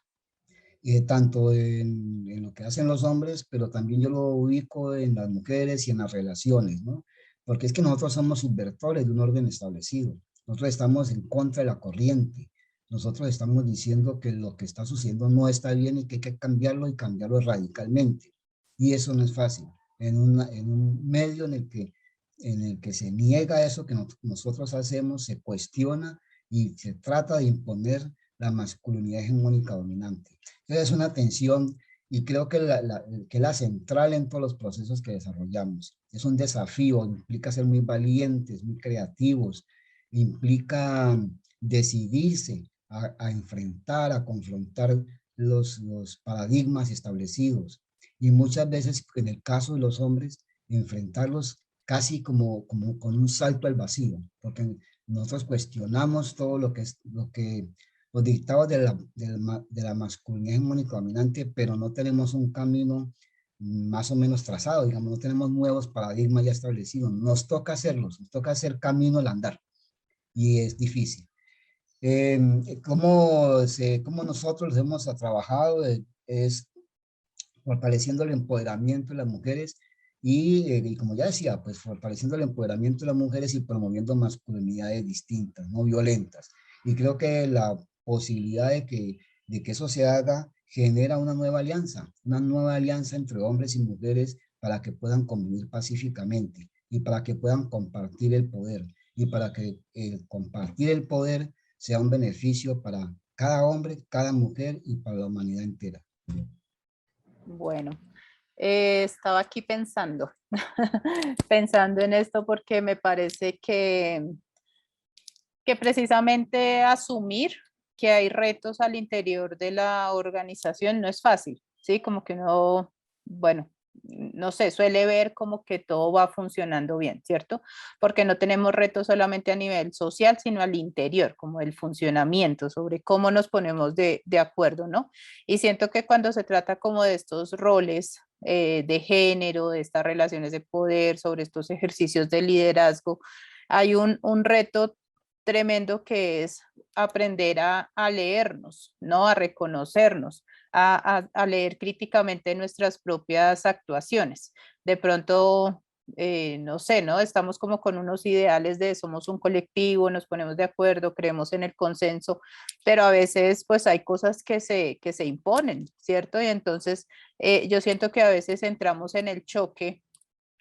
Tanto en lo que hacen los hombres, pero también yo lo ubico en las mujeres y en las relaciones, ¿no? Porque es que nosotros somos subvertores de un orden establecido. Nosotros estamos en contra de la corriente. Nosotros estamos diciendo que lo que está sucediendo no está bien y que hay que cambiarlo y cambiarlo radicalmente. Y eso no es fácil. En un medio en el que se niega eso que nosotros hacemos, se cuestiona y se trata de imponer la masculinidad hegemónica dominante. Entonces es una tensión y creo que que la central en todos los procesos que desarrollamos. Es un desafío, implica ser muy valientes, muy creativos, implica decidirse a enfrentar, a confrontar los paradigmas establecidos. Y muchas veces, en el caso de los hombres, enfrentarlos casi como con un salto al vacío, porque nosotros cuestionamos todo lo que los dictados de la masculinidad hegemónica dominante, pero no tenemos un camino más o menos trazado, digamos, no tenemos nuevos paradigmas ya establecidos, nos toca hacerlos, nos toca hacer camino al andar, y es difícil. ¿Cómo nosotros hemos trabajado? Es fortaleciendo el empoderamiento de las mujeres y como ya decía, pues fortaleciendo el empoderamiento de las mujeres y promoviendo masculinidades distintas, no violentas. Y creo que la posibilidad de que eso se haga genera una nueva alianza entre hombres y mujeres para que puedan convivir pacíficamente y para que puedan compartir el poder y para que el compartir el poder sea un beneficio para cada hombre, cada mujer y para la humanidad entera. Bueno, estaba aquí pensando, pensando en esto porque me parece que precisamente asumir que hay retos al interior de la organización no es fácil, ¿sí? Como que no, bueno, no sé, suele ver como que todo va funcionando bien, ¿cierto? Porque no tenemos retos solamente a nivel social, sino al interior, como el funcionamiento, sobre cómo nos ponemos de acuerdo, ¿no? Y siento que cuando se trata como de estos roles de género, de estas relaciones de poder, sobre estos ejercicios de liderazgo, hay un reto tremendo que es aprender a leernos, ¿no? A reconocernos, a leer críticamente nuestras propias actuaciones. De pronto, no sé, ¿no? Estamos como con unos ideales de somos un colectivo, nos ponemos de acuerdo, creemos en el consenso, pero a veces pues hay cosas que se imponen, ¿cierto? Y entonces yo siento que a veces entramos en el choque,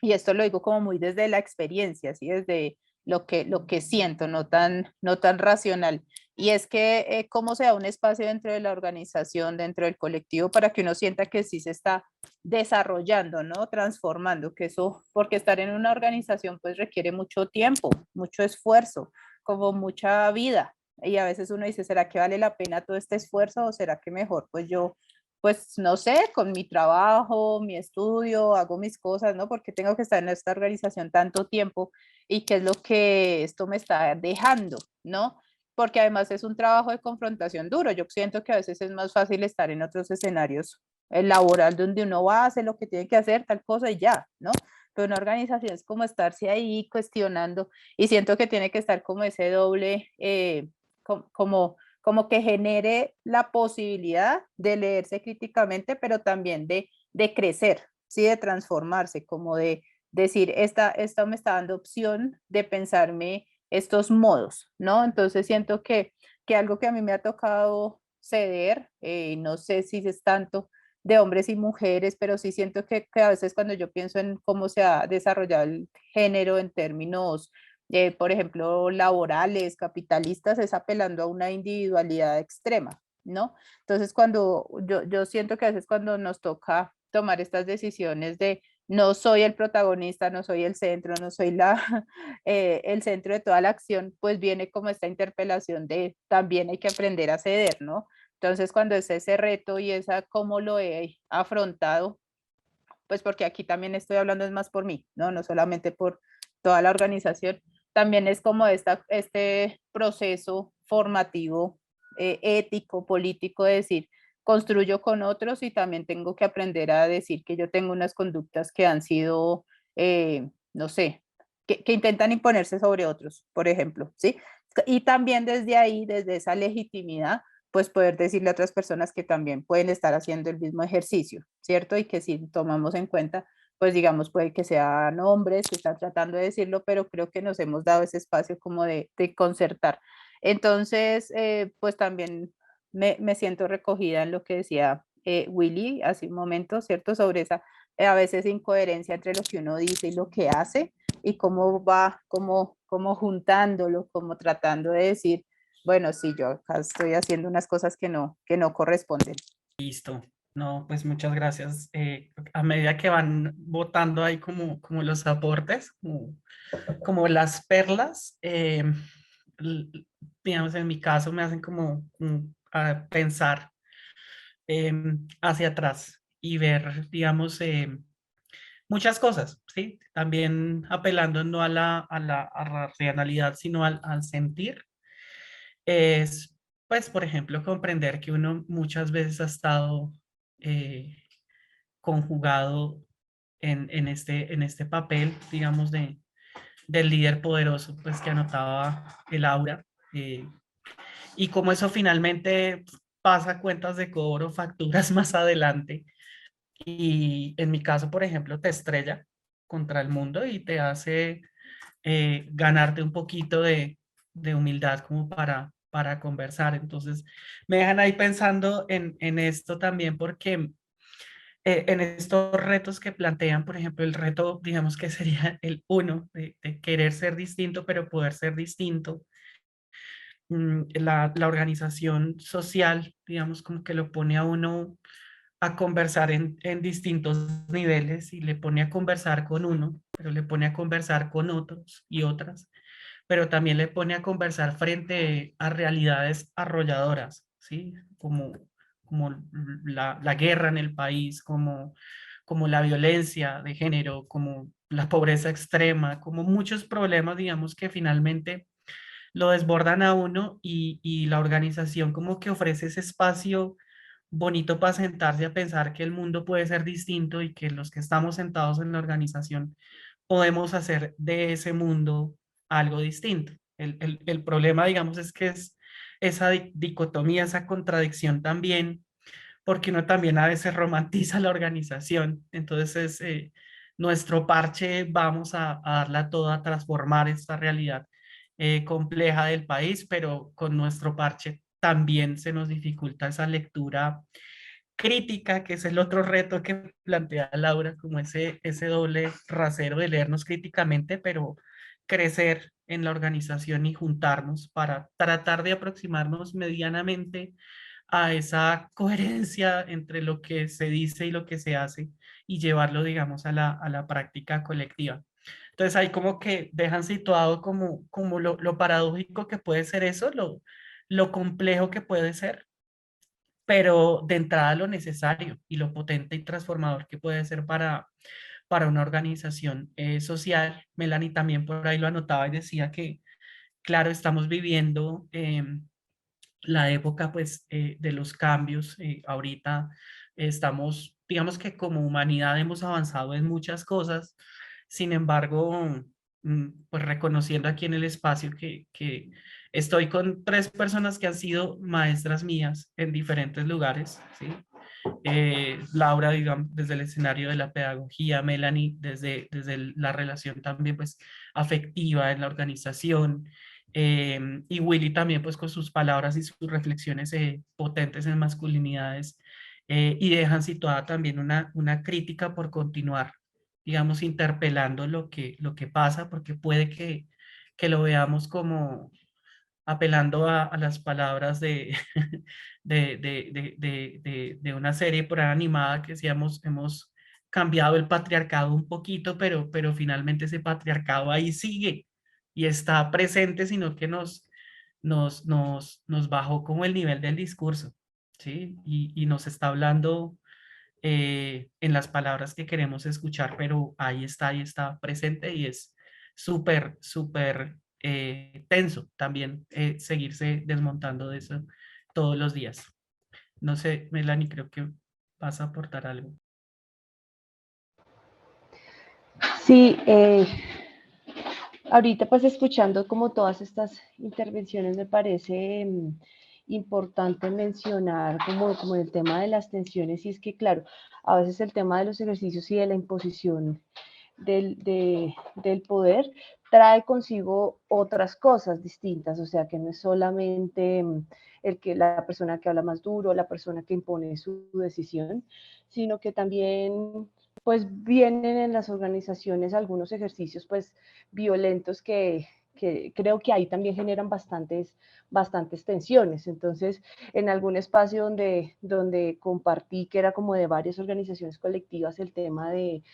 y esto lo digo como muy desde la experiencia, ¿sí? Desde lo que siento, no tan racional. Y es que cómo se da un espacio dentro de la organización, dentro del colectivo, para que uno sienta que sí se está desarrollando, ¿no? Transformando, que eso, porque estar en una organización pues requiere mucho tiempo, mucho esfuerzo, como mucha vida. Y a veces uno dice, ¿será que vale la pena todo este esfuerzo o será que mejor pues yo pues no sé, con mi trabajo, mi estudio, hago mis cosas, ¿no? Porque tengo que estar en esta organización tanto tiempo y qué es lo que esto me está dejando, ¿no? Porque además es un trabajo de confrontación duro. Yo siento que a veces es más fácil estar en otros escenarios laboral donde uno va, hace lo que tiene que hacer, tal cosa y ya, ¿no? pero una organización es como estarse ahí cuestionando y siento que tiene que estar como ese doble, como que genere la posibilidad de leerse críticamente, pero también de crecer, ¿sí? De transformarse, como de decir, esta me está dando opción de pensarme estos modos, ¿no? Entonces siento que algo que a mí me ha tocado ceder, no sé si es tanto de hombres y mujeres, pero sí siento que a veces cuando yo pienso en cómo se ha desarrollado el género en términos, por ejemplo, laborales, capitalistas, es apelando a una individualidad extrema, ¿no? Entonces, cuando yo siento que a veces cuando nos toca tomar estas decisiones de no soy el protagonista, no soy el centro, no soy el centro de toda la acción, pues viene como esta interpelación de también hay que aprender a ceder, ¿no? Entonces, cuando es ese reto y esa cómo lo he afrontado, pues porque aquí también estoy hablando es más por mí, ¿no? No solamente por toda la organización, también es como este proceso formativo, ético, político, de decir, construyo con otros y también tengo que aprender a decir que yo tengo unas conductas que han sido, no sé, que intentan imponerse sobre otros, por ejemplo, ¿sí? Y también desde ahí, desde esa legitimidad, pues poder decirle a otras personas que también pueden estar haciendo el mismo ejercicio, ¿cierto? Y que si tomamos en cuenta, pues digamos, puede que sean hombres que están tratando de decirlo, pero creo que nos hemos dado ese espacio como de concertar. Entonces, pues también me siento recogida en lo que decía Willy hace un momento, ¿cierto? Sobre esa a veces incoherencia entre lo que uno dice y lo que hace y cómo va como juntándolo, como tratando de decir, bueno, sí, yo acá estoy haciendo unas cosas que no corresponden. Listo. No, pues muchas gracias. A medida que van votando ahí como los aportes, como las perlas, l- digamos, en mi caso me hacen como a pensar hacia atrás y ver, digamos, muchas cosas, ¿sí? También apelando no a la racionalidad, sino al sentir. Es, pues, por ejemplo, comprender que uno muchas veces ha estado eh, conjugado en este papel, digamos, del líder poderoso, pues, que anotaba el aura. Y como eso finalmente pasa a cuentas de cobro, facturas más adelante. Y en mi caso, por ejemplo, te estrella contra el mundo y te hace ganarte un poquito de humildad como para conversar. Entonces, me dejan ahí pensando en esto también porque en estos retos que plantean, por ejemplo, el reto, digamos que sería el uno, de querer ser distinto, pero poder ser distinto. La organización social, digamos, como que lo pone a uno a conversar en distintos niveles y le pone a conversar con uno, pero le pone a conversar con otros y otras, pero también le pone a conversar frente a realidades arrolladoras, ¿sí? Como la guerra en el país, como la violencia de género, como la pobreza extrema, como muchos problemas, digamos, que finalmente lo desbordan a uno y la organización como que ofrece ese espacio bonito para sentarse a pensar que el mundo puede ser distinto y que los que estamos sentados en la organización podemos hacer de ese mundo algo distinto. El problema, digamos, es que es esa dicotomía, esa contradicción también, porque uno también a veces romantiza la organización. Entonces, nuestro parche, vamos a darla toda a transformar esta realidad compleja del país, pero con nuestro parche también se nos dificulta esa lectura crítica, que es el otro reto que plantea Laura, como ese doble rasero de leernos críticamente, pero crecer en la organización y juntarnos para tratar de aproximarnos medianamente a esa coherencia entre lo que se dice y lo que se hace y llevarlo, digamos, a la práctica colectiva. Entonces ahí como que dejan situado como lo paradójico que puede ser eso, lo complejo que puede ser, pero de entrada lo necesario y lo potente y transformador que puede ser para una organización social. Melanie también por ahí lo anotaba y decía que, claro, estamos viviendo la época pues de los cambios. Ahorita estamos, digamos que como humanidad hemos avanzado en muchas cosas. Sin embargo, pues reconociendo aquí en el espacio que estoy con tres personas que han sido maestras mías en diferentes lugares, ¿sí? Laura, digamos, desde el escenario de la pedagogía, Melanie, desde la relación también, pues, afectiva en la organización, y Willy también, pues, con sus palabras y sus reflexiones potentes en masculinidades, y dejan situada también una crítica por continuar, digamos, interpelando lo que pasa, porque puede que lo veamos como apelando a las palabras de una serie por ahí animada que sí hemos cambiado el patriarcado un poquito, pero finalmente ese patriarcado ahí sigue y está presente, sino que nos bajó como el nivel del discurso, ¿sí? Y nos está hablando en las palabras que queremos escuchar, pero ahí está presente y es súper, súper tenso también seguirse desmontando de eso todos los días. No sé, Melanie, creo que vas a aportar algo. Sí, ahorita pues escuchando como todas estas intervenciones me parece importante mencionar como el tema de las tensiones y es que claro, a veces el tema de los ejercicios y de la imposición del poder trae consigo otras cosas distintas, o sea que no es solamente la persona que habla más duro, la persona que impone su decisión, sino que también pues vienen en las organizaciones algunos ejercicios pues violentos que creo que ahí también generan bastantes tensiones. Entonces, en algún espacio donde compartí que era como de varias organizaciones colectivas el tema del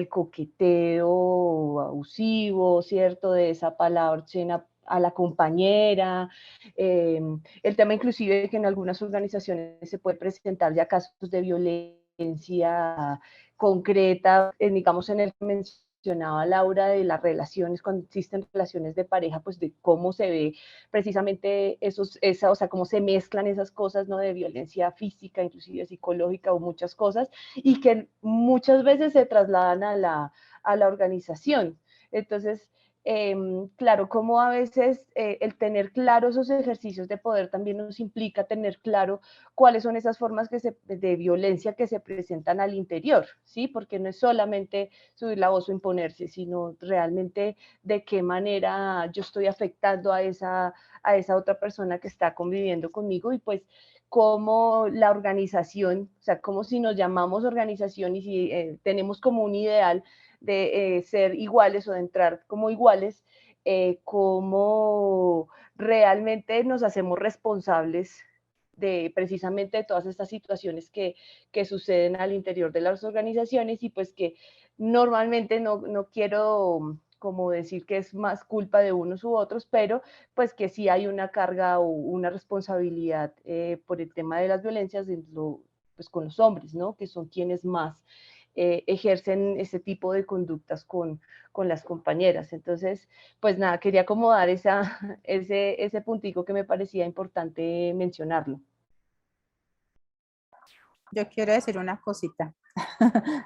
coqueteo abusivo, ¿cierto? De esa palabra obscena a la compañera, el tema inclusive de que en algunas organizaciones se puede presentar ya casos de violencia concreta, digamos en el que mencionaba Laura de las relaciones, cuando existen relaciones de pareja, pues de cómo se ve precisamente o sea, cómo se mezclan esas cosas, ¿no? De violencia física, inclusive psicológica o muchas cosas, y que muchas veces se trasladan a la organización. Entonces, claro, como a veces el tener claro esos ejercicios de poder también nos implica tener claro cuáles son esas formas de violencia que se presentan al interior, ¿sí? Porque no es solamente subir la voz o imponerse, sino realmente de qué manera yo estoy afectando a esa otra persona que está conviviendo conmigo y pues cómo la organización, o sea, como si nos llamamos organización y si tenemos como un ideal de ser iguales o de entrar como iguales, cómo realmente nos hacemos responsables de precisamente de todas estas situaciones que suceden al interior de las organizaciones y pues que normalmente no quiero como decir que es más culpa de unos u otros, pero pues que sí hay una carga o una responsabilidad por el tema de las violencias pues con los hombres, ¿no? Que son quienes más ejercen ese tipo de conductas con las compañeras. Entonces, pues nada, quería como dar ese puntico que me parecía importante mencionarlo. Yo quiero decir una cosita,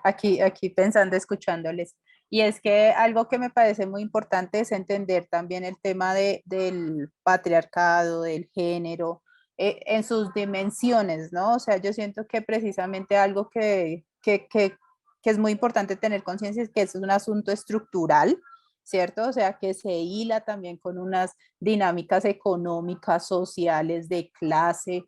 aquí pensando, escuchándoles, y es que algo que me parece muy importante es entender también el tema del patriarcado, del género, en sus dimensiones, ¿no? O sea, yo siento que precisamente algo que es muy importante tener conciencia es que es un asunto estructural, ¿cierto? O sea, que se hila también con unas dinámicas económicas, sociales, de clase,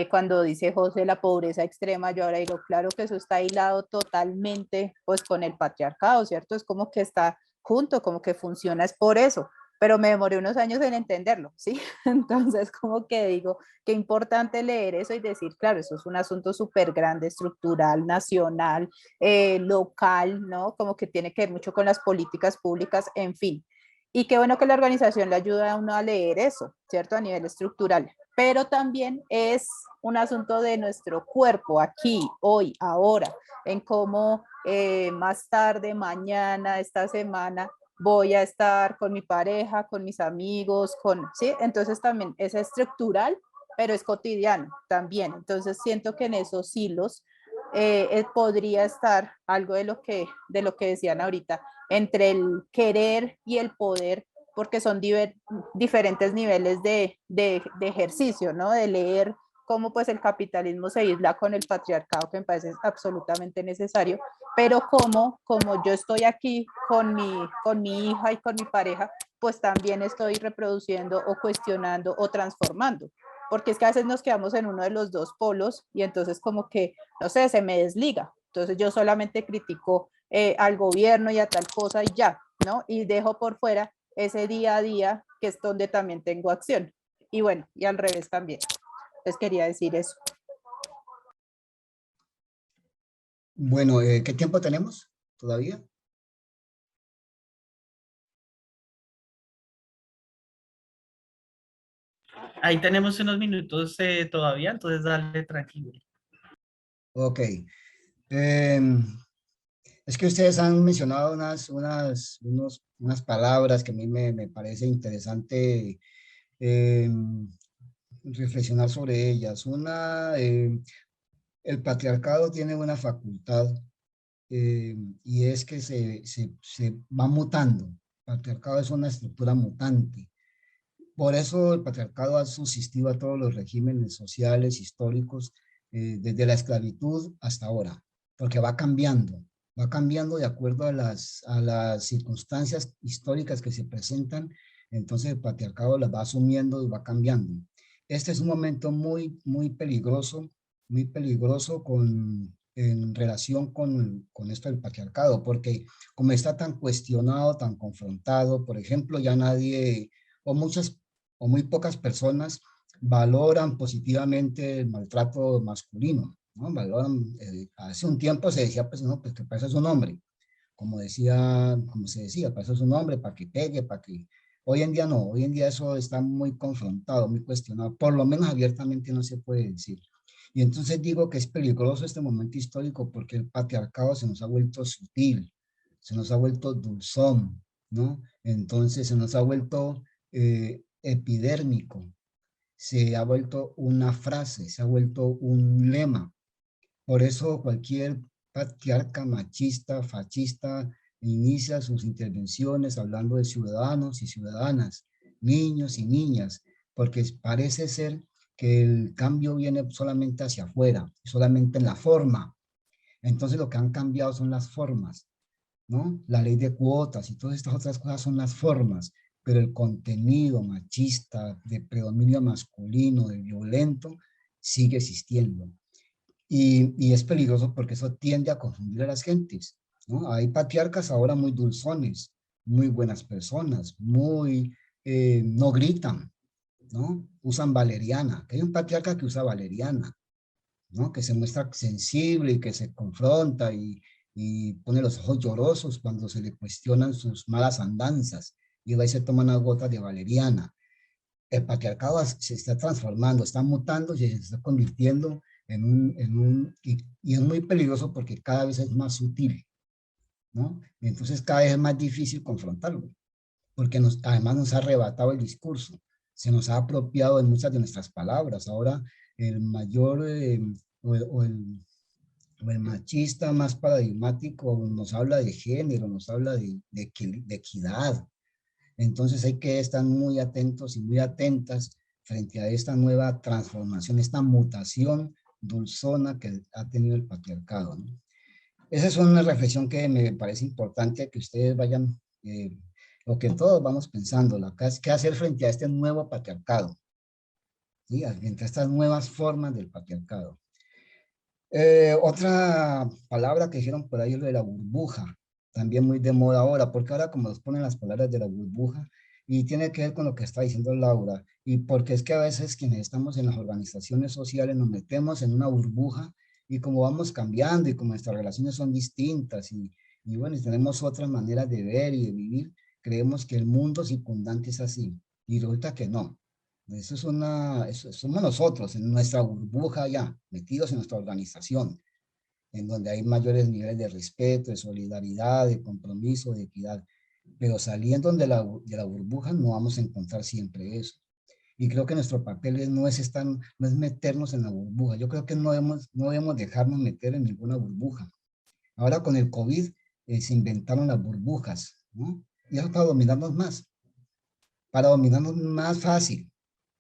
cuando dice José la pobreza extrema, yo ahora digo, claro que eso está hilado totalmente pues con el patriarcado, ¿cierto? Es como que está junto, como que funciona, es por eso, pero me demoré unos años en entenderlo, ¿sí? Entonces como que digo, qué importante leer eso y decir, claro, eso es un asunto súper grande, estructural, nacional, local, ¿no? Como que tiene que ver mucho con las políticas públicas, en fin. Y qué bueno que la organización le ayuda a uno a leer eso, ¿cierto? A nivel estructural. Pero también es un asunto de nuestro cuerpo, aquí, hoy, ahora, en cómo más tarde, mañana, esta semana, voy a estar con mi pareja, con mis amigos, ¿sí? Entonces también es estructural, pero es cotidiano también. Entonces siento que en esos hilos podría estar algo de lo que decían ahorita, entre el querer y el poder, porque son diferentes niveles de ejercicio, ¿no? De leer cómo pues el capitalismo se isla con el patriarcado, que me parece absolutamente necesario, pero como yo estoy aquí con mi hija y con mi pareja, pues también estoy reproduciendo o cuestionando o transformando, porque es que a veces nos quedamos en uno de los dos polos y entonces como que, no sé, se me desliga. Entonces yo solamente critico al gobierno y a tal cosa y ya, ¿no? Y dejo por fuera ese día a día que es donde también tengo acción. Y bueno, y al revés también. Les quería decir eso. Bueno, ¿qué tiempo tenemos todavía? Ahí tenemos unos minutos todavía, entonces dale tranquilo. Ok. Em, es que ustedes han mencionado unas palabras que a mí me parece interesante reflexionar sobre ellas. El patriarcado tiene una facultad y es que se va mutando. El patriarcado es una estructura mutante. Por eso el patriarcado ha subsistido a todos los regímenes sociales, históricos, desde la esclavitud hasta ahora, porque va cambiando de acuerdo a las circunstancias históricas que se presentan, entonces el patriarcado las va asumiendo y va cambiando. Este es un momento muy peligroso en relación con esto del patriarcado, porque como está tan cuestionado, tan confrontado, por ejemplo, ya nadie, o muchas o muy pocas personas valoran positivamente el maltrato masculino, ¿no? Valoran, hace un tiempo se decía, pues no, pues que para eso es un hombre, como se decía, para eso es un hombre, para que pegue, para que... Hoy en día no, hoy en día eso está muy confrontado, muy cuestionado, por lo menos abiertamente no se puede decir. Y entonces digo que es peligroso este momento histórico porque el patriarcado se nos ha vuelto sutil, se nos ha vuelto dulzón, ¿no? Entonces se nos ha vuelto epidérmico, se ha vuelto una frase, se ha vuelto un lema. Por eso cualquier patriarca machista, fascista, inicia sus intervenciones hablando de ciudadanos y ciudadanas, niños y niñas, porque parece ser que el cambio viene solamente hacia afuera, solamente en la forma. Entonces lo que han cambiado son las formas, ¿no? La ley de cuotas y todas estas otras cosas son las formas, pero el contenido machista, de predominio masculino, de violento, sigue existiendo. Y es peligroso porque eso tiende a confundir a las gentes, ¿no? Hay patriarcas ahora muy dulzones, muy buenas personas, no gritan, ¿no? Usan valeriana, que hay un patriarca que usa valeriana, ¿no? Que se muestra sensible y que se confronta y pone los ojos llorosos cuando se le cuestionan sus malas andanzas y va y se toma unas gotas de valeriana. El patriarcado se está transformando, está mutando y se está convirtiendo y es muy peligroso porque cada vez es más sutil, ¿no? Y entonces cada vez es más difícil confrontarlo, porque además nos ha arrebatado el discurso, se nos ha apropiado de muchas de nuestras palabras. Ahora el mayor o el machista más paradigmático nos habla de género, nos habla de equidad. Entonces hay que estar muy atentos y muy atentas frente a esta nueva transformación, esta mutación dulzona que ha tenido el patriarcado, ¿no? Esa es una reflexión que me parece importante que ustedes vayan, o que todos vamos pensando, qué hacer frente a este nuevo patriarcado, ¿sí? Frente a estas nuevas formas del patriarcado. Otra palabra que dijeron por ahí es lo de la burbuja, también muy de moda ahora, porque ahora como nos ponen las palabras de la burbuja, y tiene que ver con lo que está diciendo Laura, y porque es que a veces quienes estamos en las organizaciones sociales nos metemos en una burbuja, y como vamos cambiando, y como nuestras relaciones son distintas, y bueno, y tenemos otras maneras de ver y de vivir, creemos que el mundo circundante es así, y resulta que no. Somos nosotros en nuestra burbuja ya, metidos en nuestra organización, en donde hay mayores niveles de respeto, de solidaridad, de compromiso, de equidad. Pero saliendo de la burbuja no vamos a encontrar siempre eso. Y creo que nuestro papel no es estar, no es meternos en la burbuja. Yo creo que no debemos dejarnos meter en ninguna burbuja. Ahora con el COVID se inventaron las burbujas, ¿no? Y eso para dominarnos más fácil,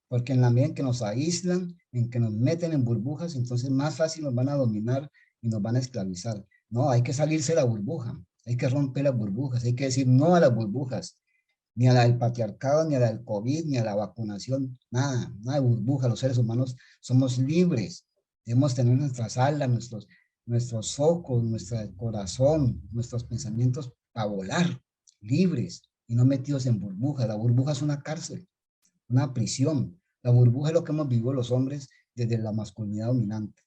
porque en la medida en que nos aíslan, en que nos meten en burbujas, entonces más fácil nos van a dominar y nos van a esclavizar. No, hay que salirse de la burbuja, hay que romper las burbujas, hay que decir no a las burbujas, ni a la del patriarcado, ni a la del COVID, ni a la vacunación, nada, nada de burbuja. Los seres humanos somos libres, debemos tener nuestras alas, nuestros ojos, nuestro corazón, nuestros pensamientos para volar, libres y no metidos en burbujas. La burbuja es una cárcel, una prisión. La burbuja es lo que hemos vivido los hombres desde la masculinidad dominante.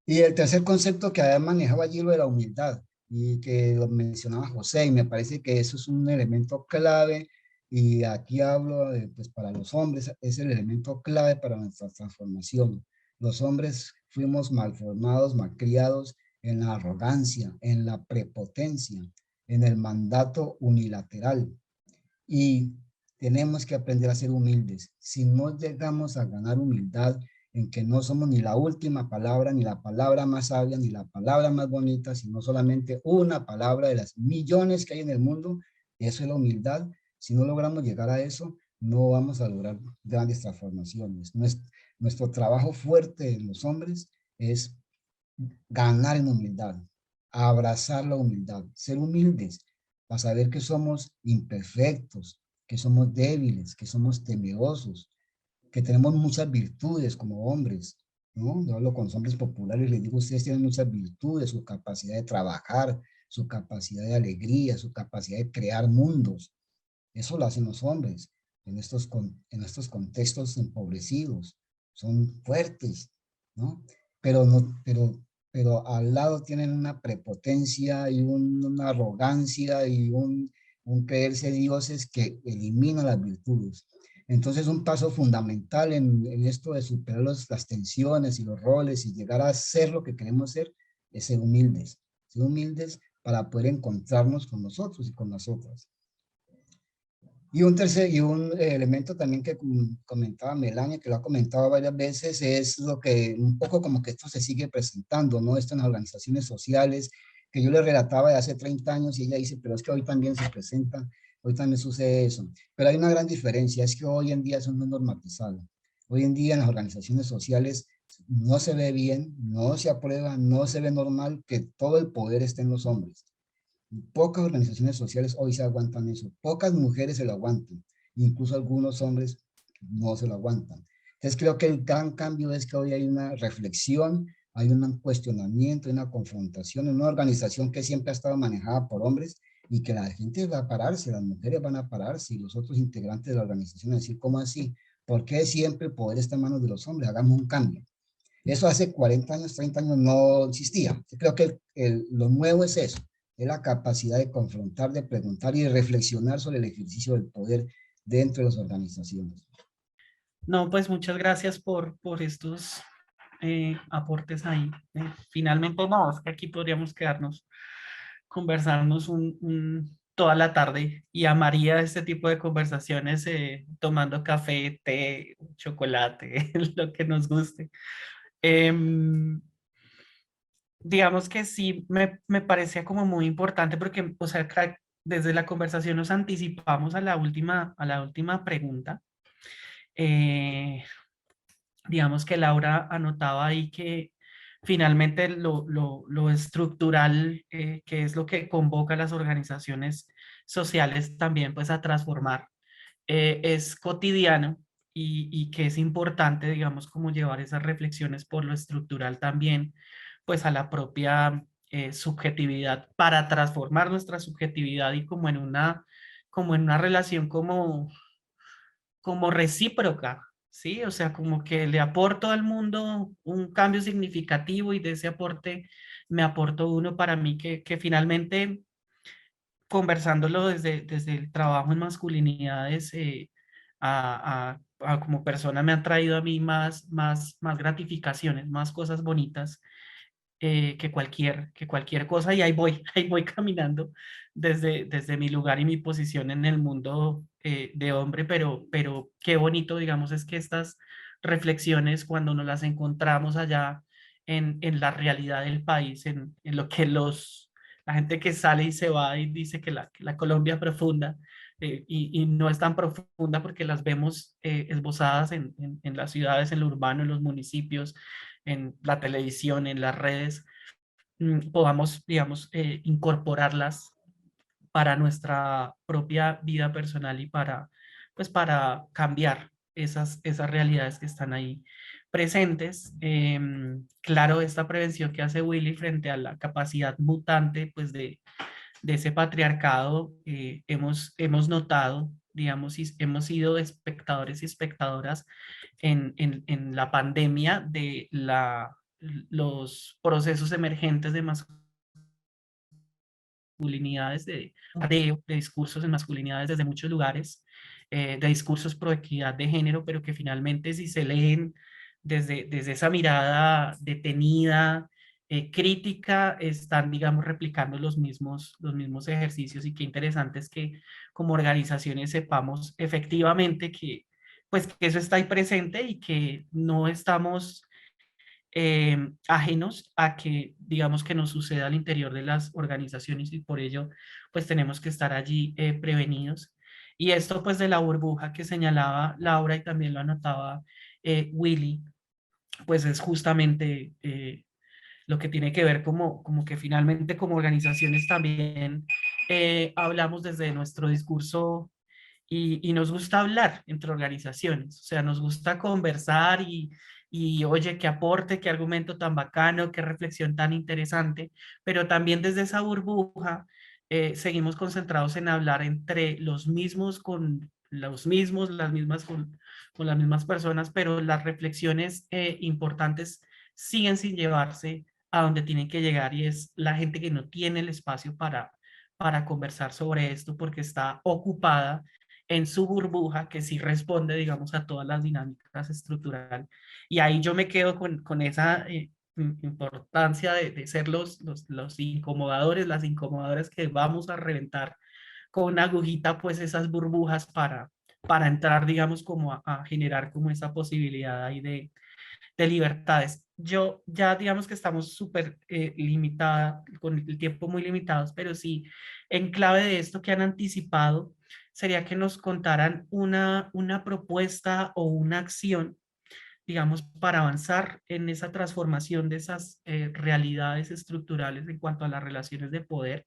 Y el tercer concepto que había manejado allí, lo de la humildad, y que lo mencionaba José, y me parece que eso es un elemento clave, y aquí hablo pues para los hombres, es el elemento clave para nuestra transformación. Los hombres fuimos malformados, malcriados en la arrogancia, en la prepotencia, en el mandato unilateral, y tenemos que aprender a ser humildes. Si no llegamos a ganar humildad, en que no somos ni la última palabra, ni la palabra más sabia, ni la palabra más bonita, sino solamente una palabra de las millones que hay en el mundo, eso es la humildad. Si no logramos llegar a eso, no vamos a lograr grandes transformaciones. Nuestro trabajo fuerte en los hombres es ganar en humildad, abrazar la humildad, ser humildes, para saber que somos imperfectos, que somos débiles, que somos temerosos, que tenemos muchas virtudes como hombres, ¿no? Yo hablo con los hombres populares y les digo, ustedes tienen muchas virtudes, su capacidad de trabajar, su capacidad de alegría, su capacidad de crear mundos. Eso lo hacen los hombres en estos contextos empobrecidos. Son fuertes, ¿no? Pero, no, pero al lado tienen una prepotencia y una arrogancia y un creerse dioses que elimina las virtudes. Entonces, un paso fundamental en esto de superar las tensiones y los roles y llegar a ser lo que queremos ser es ser humildes para poder encontrarnos con nosotros y con las otras. Y un elemento también que comentaba Melania, que lo ha comentado varias veces, es lo que un poco como que esto se sigue presentando, ¿no? Esto en las organizaciones sociales, que yo le relataba de hace 30 años y ella dice, pero es que hoy también se presenta, hoy también sucede eso. Pero hay una gran diferencia, es que hoy en día eso no es normatizado. Hoy en día en las organizaciones sociales no se ve bien, no se aprueba, no se ve normal que todo el poder esté en los hombres. Pocas organizaciones sociales hoy se aguantan eso, pocas mujeres se lo aguantan, incluso algunos hombres no se lo aguantan. Entonces creo que el gran cambio es que hoy hay una reflexión, hay un cuestionamiento, hay una confrontación en una organización que siempre ha estado manejada por hombres y que la gente va a pararse, las mujeres van a pararse y los otros integrantes de la organización a decir, ¿cómo así? ¿Por qué siempre el poder está en manos de los hombres? Hagamos un cambio. Eso hace 40 años, 30 años no existía. Yo creo que lo nuevo es eso, es la capacidad de confrontar, de preguntar y de reflexionar sobre el ejercicio del poder dentro de las organizaciones. No, pues muchas gracias por estos aportes ahí. Finalmente, no, es que aquí podríamos quedarnos, conversarnos toda la tarde y amaría este tipo de conversaciones tomando café, té, chocolate, lo que nos guste. Em, digamos que sí, me parecía como muy importante porque, o sea, desde la conversación nos anticipamos a la última pregunta. Eh, digamos que Laura anotaba ahí que finalmente lo estructural, que es lo que convoca a las organizaciones sociales también pues a transformar, es cotidiano y que es importante, digamos, como llevar esas reflexiones por lo estructural también, pues a la propia subjetividad para transformar nuestra subjetividad y como en una relación como recíproca, ¿sí? O sea, como que le aporto al mundo un cambio significativo y de ese aporte me aporto uno para mí que finalmente conversándolo desde el trabajo en masculinidades como persona me han traído a mí más gratificaciones, más cosas bonitas que cualquier cosa y ahí voy, ahí voy caminando desde mi lugar y mi posición en el mundo de hombre, pero qué bonito, digamos, es que estas reflexiones, cuando nos las encontramos allá en la realidad del país, en lo que la gente que sale y se va y dice que la Colombia profunda, y no es tan profunda porque las vemos esbozadas en las ciudades, en lo urbano, en los municipios, en la televisión, en las redes, podamos, digamos, incorporarlas para nuestra propia vida personal y para, pues, para cambiar esas realidades que están ahí presentes. Claro, esta prevención que hace Willy frente a la capacidad mutante, pues, de ese patriarcado, hemos notado, digamos, y hemos sido espectadores y espectadoras en la pandemia de los procesos emergentes de masculinidades, de discursos de masculinidades desde muchos lugares, de discursos pro equidad de género, pero que finalmente si se leen desde esa mirada detenida, crítica, están, digamos, replicando los mismos ejercicios. Y qué interesante es que como organizaciones sepamos efectivamente que, pues, que eso está ahí presente y que no estamos ajenos a que, digamos, que nos suceda al interior de las organizaciones, y por ello, pues tenemos que estar allí prevenidos. Y esto, pues, de la burbuja que señalaba Laura y también lo anotaba Willy, pues es justamente lo que tiene que ver como que finalmente como organizaciones también hablamos desde nuestro discurso, y nos gusta hablar entre organizaciones, o sea, nos gusta conversar y oye, qué aporte, qué argumento tan bacano, qué reflexión tan interesante, pero también desde esa burbuja seguimos concentrados en hablar entre los mismos, con los mismos, las mismas con las mismas personas, pero las reflexiones importantes siguen sin llevarse a donde tienen que llegar, y es la gente que no tiene el espacio para conversar sobre esto porque está ocupada en su burbuja, que sí responde, digamos, a todas las dinámicas estructurales. Y ahí yo me quedo con esa importancia de ser los incomodadores, las incomodadoras que vamos a reventar con una agujita, pues, esas burbujas para entrar, digamos, como a generar como esa posibilidad ahí de libertades. Yo ya digamos que estamos súper limitada, con el tiempo muy limitados, pero sí, en clave de esto que han anticipado, sería que nos contaran una propuesta o una acción, digamos, para avanzar en esa transformación de esas realidades estructurales en cuanto a las relaciones de poder.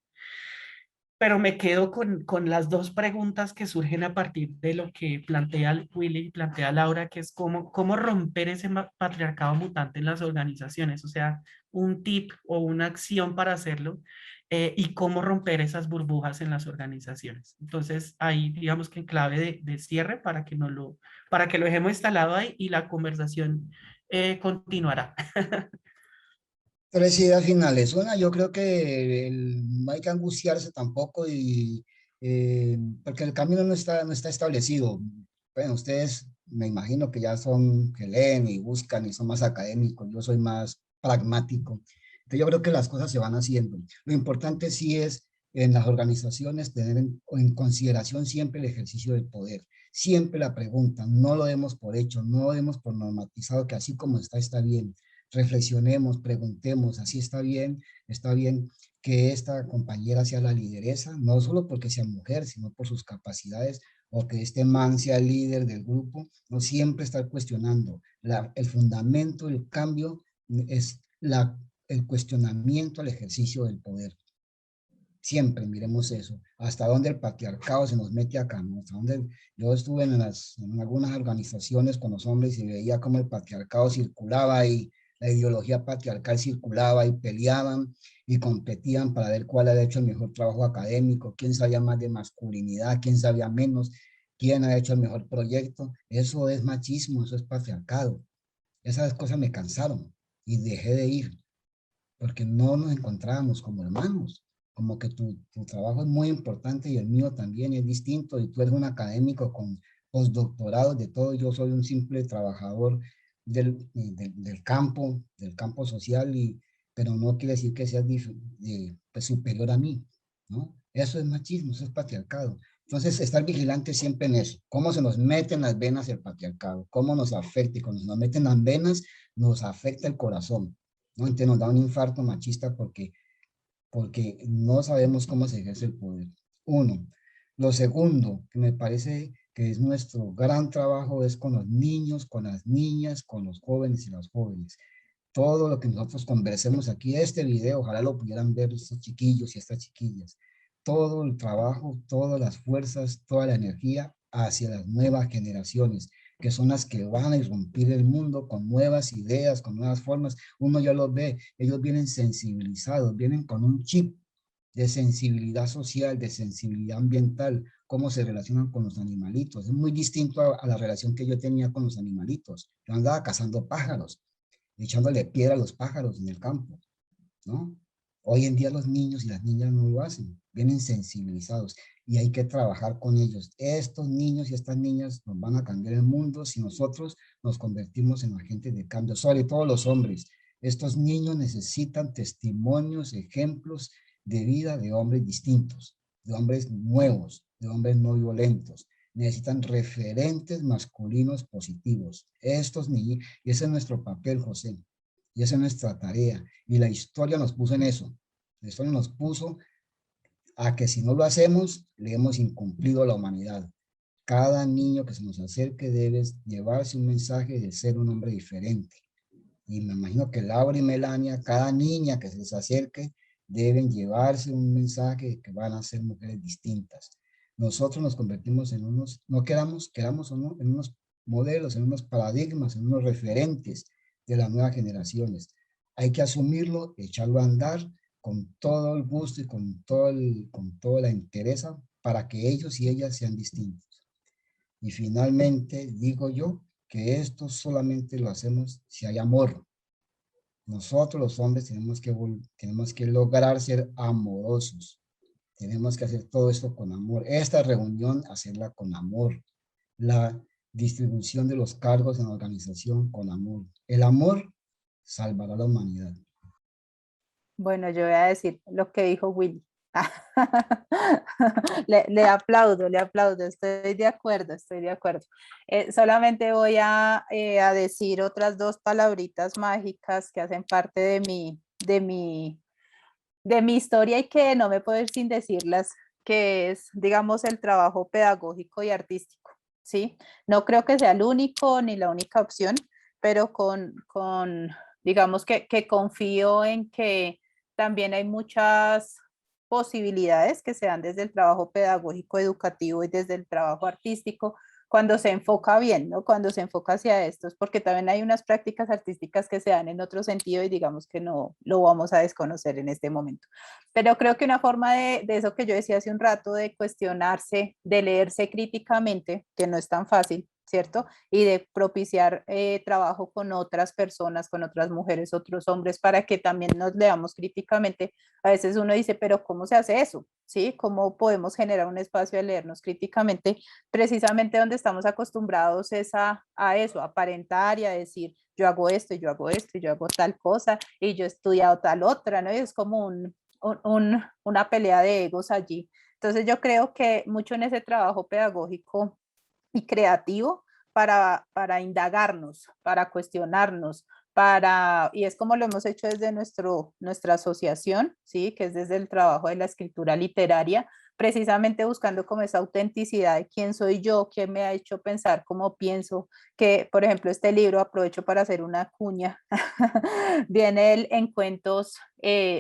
Pero me quedo con las dos preguntas que surgen a partir de lo que plantea Willy y plantea Laura, que es cómo romper ese patriarcado mutante en las organizaciones, o sea, un tip o una acción para hacerlo, y cómo romper esas burbujas en las organizaciones. Entonces, ahí digamos que en clave de cierre para que lo dejemos instalado ahí y la conversación continuará. Tres ideas finales. Una, yo creo que no hay que angustiarse tampoco porque el camino no está establecido. Bueno, ustedes me imagino que ya son, que leen y buscan y son más académicos, yo soy más pragmático. Entonces yo creo que las cosas se van haciendo. Lo importante sí es en las organizaciones tener en consideración siempre el ejercicio del poder. Siempre la pregunta, no lo demos por hecho, no lo demos por normatizado, que así como está bien. Reflexionemos, preguntemos, así está bien que esta compañera sea la lideresa, no solo porque sea mujer, sino por sus capacidades, o que este man sea el líder del grupo, no siempre estar cuestionando. El fundamento del cambio es el cuestionamiento al ejercicio del poder. Siempre miremos eso, hasta dónde el patriarcado se nos mete acá, ¿no? Hasta dónde, yo estuve en algunas organizaciones con los hombres y veía cómo el patriarcado circulaba y la ideología patriarcal circulaba y peleaban y competían para ver cuál había hecho el mejor trabajo académico, quién sabía más de masculinidad, quién sabía menos, quién ha hecho el mejor proyecto. Eso es machismo, eso es patriarcado. Esas cosas me cansaron y dejé de ir porque no nos encontrábamos como hermanos, como que tu trabajo es muy importante y el mío también es distinto, y tú eres un académico con postdoctorado de todo, yo soy un simple trabajador del campo social, pero no quiere decir que seas pues, superior a mí, ¿no? Eso es machismo, eso es patriarcado. Entonces, estar vigilante siempre en eso. Cómo se nos mete en las venas el patriarcado, cómo nos afecta. Y cuando se nos mete en las venas, nos afecta el corazón, ¿no? Entonces nos da un infarto machista porque no sabemos cómo se ejerce el poder. Uno. Lo segundo, que me parece que es nuestro gran trabajo, es con los niños, con las niñas, con los jóvenes y las jóvenes. Todo lo que nosotros conversemos aquí, este video, ojalá lo pudieran ver estos chiquillos y estas chiquillas. Todo el trabajo, todas las fuerzas, toda la energía hacia las nuevas generaciones, que son las que van a irrumpir el mundo con nuevas ideas, con nuevas formas. Uno ya los ve, ellos vienen sensibilizados, vienen con un chip de sensibilidad social, de sensibilidad ambiental, cómo se relacionan con los animalitos. Es muy distinto a la relación que yo tenía con los animalitos. Yo andaba cazando pájaros, echándole piedra a los pájaros en el campo, ¿no? Hoy en día los niños y las niñas no lo hacen, vienen sensibilizados y hay que trabajar con ellos. Estos niños y estas niñas nos van a cambiar el mundo si nosotros nos convertimos en agentes de cambio, sobre todo los hombres. Estos niños necesitan testimonios, ejemplos de vida de hombres distintos, de hombres nuevos, de hombres no violentos. Necesitan referentes masculinos positivos. Estos niños, y ese es nuestro papel, José, y esa es nuestra tarea. Y la historia nos puso en eso. La historia nos puso a que si no lo hacemos, le hemos incumplido a la humanidad. Cada niño que se nos acerque debe llevarse un mensaje de ser un hombre diferente. Y me imagino que Laura y Melania, cada niña que se les acerque, deben llevarse un mensaje de que van a ser mujeres distintas. Nosotros nos convertimos en unos, no queramos o no, en unos modelos, en unos paradigmas, en unos referentes de las nuevas generaciones. Hay que asumirlo, echarlo a andar con todo el gusto y con toda la interés para que ellos y ellas sean distintos. Y finalmente digo yo que esto solamente lo hacemos si hay amor. Nosotros los hombres tenemos que lograr ser amorosos. Tenemos que hacer todo esto con amor. Esta reunión, hacerla con amor. La distribución de los cargos en la organización con amor. El amor salvará a la humanidad. Bueno, yo voy a decir lo que dijo Willy. Le aplaudo, estoy de acuerdo, estoy de acuerdo. Solamente voy a decir otras dos palabritas mágicas que hacen parte de mi historia y que no me puedo ir sin decirlas, que es, digamos, el trabajo pedagógico y artístico, ¿sí? No creo que sea el único ni la única opción, pero digamos que confío en que también hay muchas posibilidades que se dan desde el trabajo pedagógico educativo y desde el trabajo artístico cuando se enfoca bien, ¿no? Cuando se enfoca hacia estos, porque también hay unas prácticas artísticas que se dan en otro sentido y digamos que no lo vamos a desconocer en este momento. Pero creo que una forma de eso que yo decía hace un rato, de cuestionarse, de leerse críticamente, que no es tan fácil, ¿cierto? Y de propiciar trabajo con otras personas, con otras mujeres, otros hombres, para que también nos leamos críticamente. A veces uno dice, pero ¿cómo se hace eso? ¿Sí? ¿Cómo podemos generar un espacio de leernos críticamente? Precisamente donde estamos acostumbrados es a eso, a aparentar y a decir, yo hago esto, y yo hago esto, y yo hago tal cosa, y yo he estudiado tal otra, ¿no? Y es como una pelea de egos allí. Entonces yo creo que mucho en ese trabajo pedagógico y creativo para indagarnos, para cuestionarnos, y es como lo hemos hecho desde nuestra asociación, ¿sí? Que es desde el trabajo de la escritura literaria, precisamente buscando como esa autenticidad de quién soy yo, qué me ha hecho pensar cómo pienso, que por ejemplo este libro, aprovecho para hacer una cuña, viene el En Cuentos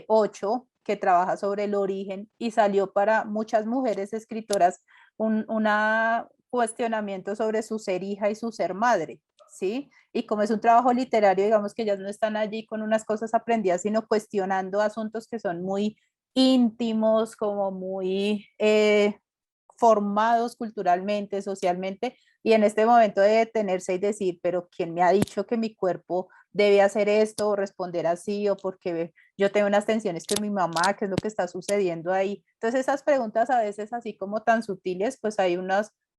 8, que trabaja sobre el origen y salió para muchas mujeres escritoras una cuestionamiento sobre su ser hija y su ser madre, ¿sí? Y como es un trabajo literario, digamos que ellas no están allí con unas cosas aprendidas, sino cuestionando asuntos que son muy íntimos, como muy formados culturalmente, socialmente, y en este momento de detenerse y decir, pero ¿quién me ha dicho que mi cuerpo debe hacer esto o responder así o porque yo tengo unas tensiones con mi mamá, qué es lo que está sucediendo ahí? Entonces esas preguntas a veces así como tan sutiles, pues hay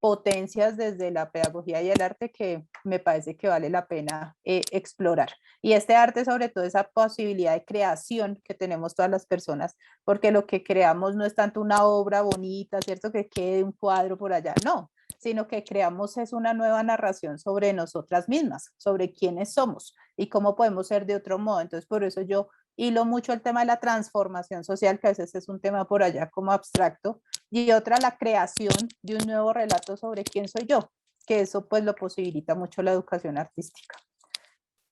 potencias desde la pedagogía y el arte que me parece que vale la pena explorar. Y este arte, sobre todo, esa posibilidad de creación que tenemos todas las personas, porque lo que creamos no es tanto una obra bonita, ¿cierto? Que quede un cuadro por allá, no, sino que creamos es una nueva narración sobre nosotras mismas, sobre quiénes somos y cómo podemos ser de otro modo. Entonces, por eso yo hilo mucho el tema de la transformación social, que a veces es un tema por allá como abstracto, y otra la creación de un nuevo relato sobre quién soy yo, que eso pues lo posibilita mucho la educación artística.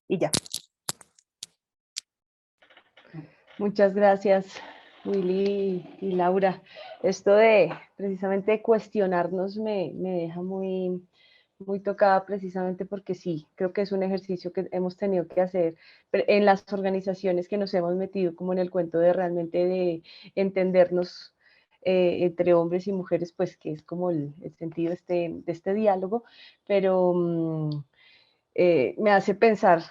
Y ya. Muchas gracias, Willy y Laura. Esto de precisamente cuestionarnos me deja muy, muy tocada precisamente porque sí, creo que es un ejercicio que hemos tenido que hacer en las organizaciones que nos hemos metido como en el cuento de realmente de entendernos entre hombres y mujeres, pues que es como el sentido de este diálogo, pero me hace pensar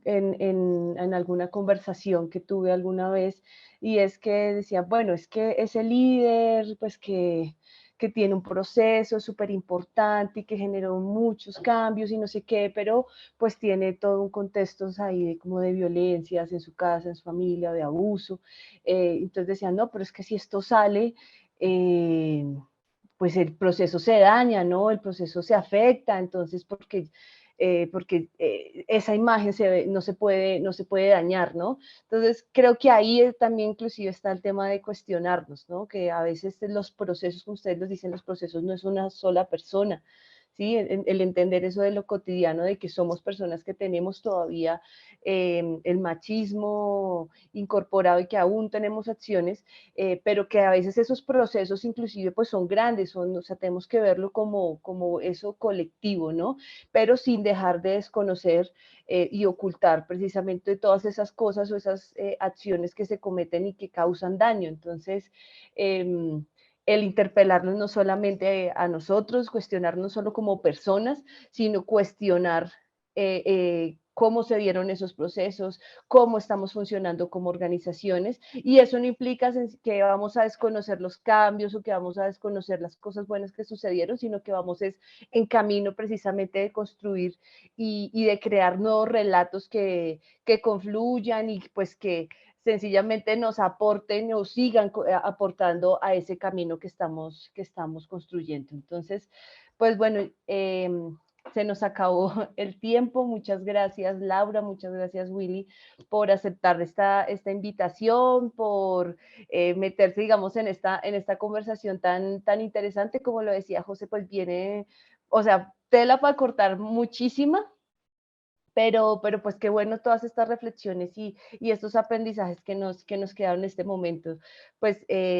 en alguna conversación que tuve alguna vez y es que decía, bueno, es que ese líder, pues que tiene un proceso súper importante y que generó muchos cambios y no sé qué, pero pues tiene todo un contexto ahí de, como de violencias en su casa, en su familia, de abuso. Entonces decían, no, pero es que si esto sale, pues el proceso se daña, ¿no? El proceso se afecta, entonces porque esa imagen no se puede dañar, ¿no? Entonces, creo que ahí también inclusive está el tema de cuestionarnos, ¿no? Que a veces los procesos, como ustedes los dicen, los procesos no es una sola persona, ¿sí? El entender eso de lo cotidiano, de que somos personas que tenemos todavía el machismo incorporado y que aún tenemos acciones, pero que a veces esos procesos inclusive pues son grandes, o sea, tenemos que verlo como eso colectivo, ¿no? Pero sin dejar de desconocer y ocultar precisamente todas esas cosas o esas acciones que se cometen y que causan daño. Entonces, el interpelarnos no solamente a nosotros, cuestionarnos solo como personas, sino cuestionar cómo se dieron esos procesos, cómo estamos funcionando como organizaciones, y eso no implica que vamos a desconocer los cambios o que vamos a desconocer las cosas buenas que sucedieron, sino que vamos en camino precisamente de construir y de crear nuevos relatos que confluyan y pues que sencillamente nos aporten o sigan aportando a ese camino que estamos construyendo. Entonces, pues bueno, se nos acabó el tiempo. Muchas gracias, Laura, muchas gracias, Willy, por aceptar esta invitación, por meterse, digamos, en esta conversación tan interesante. Como lo decía José, pues viene, o sea, tela para cortar muchísima, pero pues qué bueno todas estas reflexiones y estos aprendizajes que nos quedaron en este momento. Pues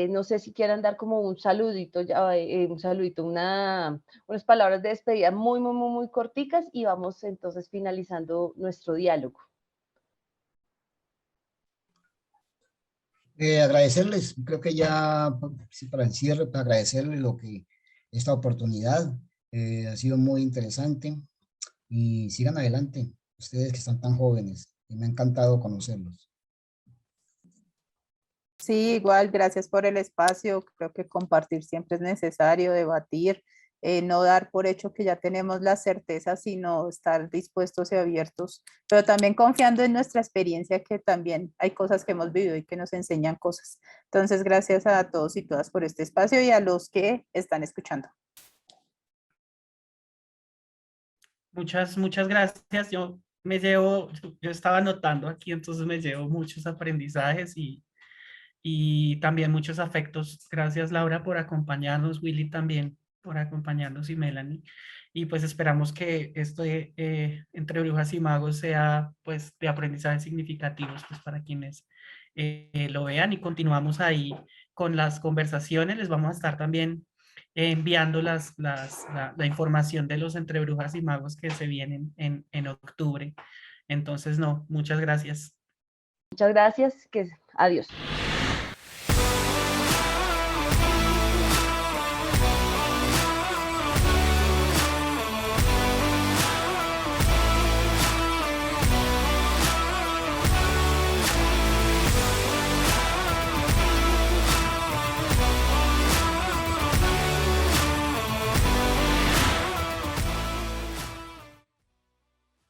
no sé si quieran dar como un saludito, un saludito, unas palabras de despedida muy, muy, muy, muy corticas y vamos entonces finalizando nuestro diálogo. Agradecerles, creo que ya sí, para el cierre, para agradecerles esta oportunidad ha sido muy interesante y sigan adelante, ustedes que están tan jóvenes, y me ha encantado conocerlos. Sí, igual, gracias por el espacio. Creo que compartir siempre es necesario, debatir, no dar por hecho que ya tenemos la certeza, sino estar dispuestos y abiertos, pero también confiando en nuestra experiencia, que también hay cosas que hemos vivido y que nos enseñan cosas. Entonces, gracias a todos y todas por este espacio y a los que están escuchando. Muchas gracias. Yo estaba anotando aquí, entonces me llevo muchos aprendizajes y también muchos afectos. Gracias, Laura, por acompañarnos, Willy también por acompañarnos y Melanie. Y pues esperamos que esto entre brujas y magos sea pues de aprendizajes significativos pues para quienes lo vean, y continuamos ahí con las conversaciones. Les vamos a estar también enviando la información de los entre brujas y magos que se vienen en octubre. Entonces, no, muchas gracias. Muchas gracias, adiós.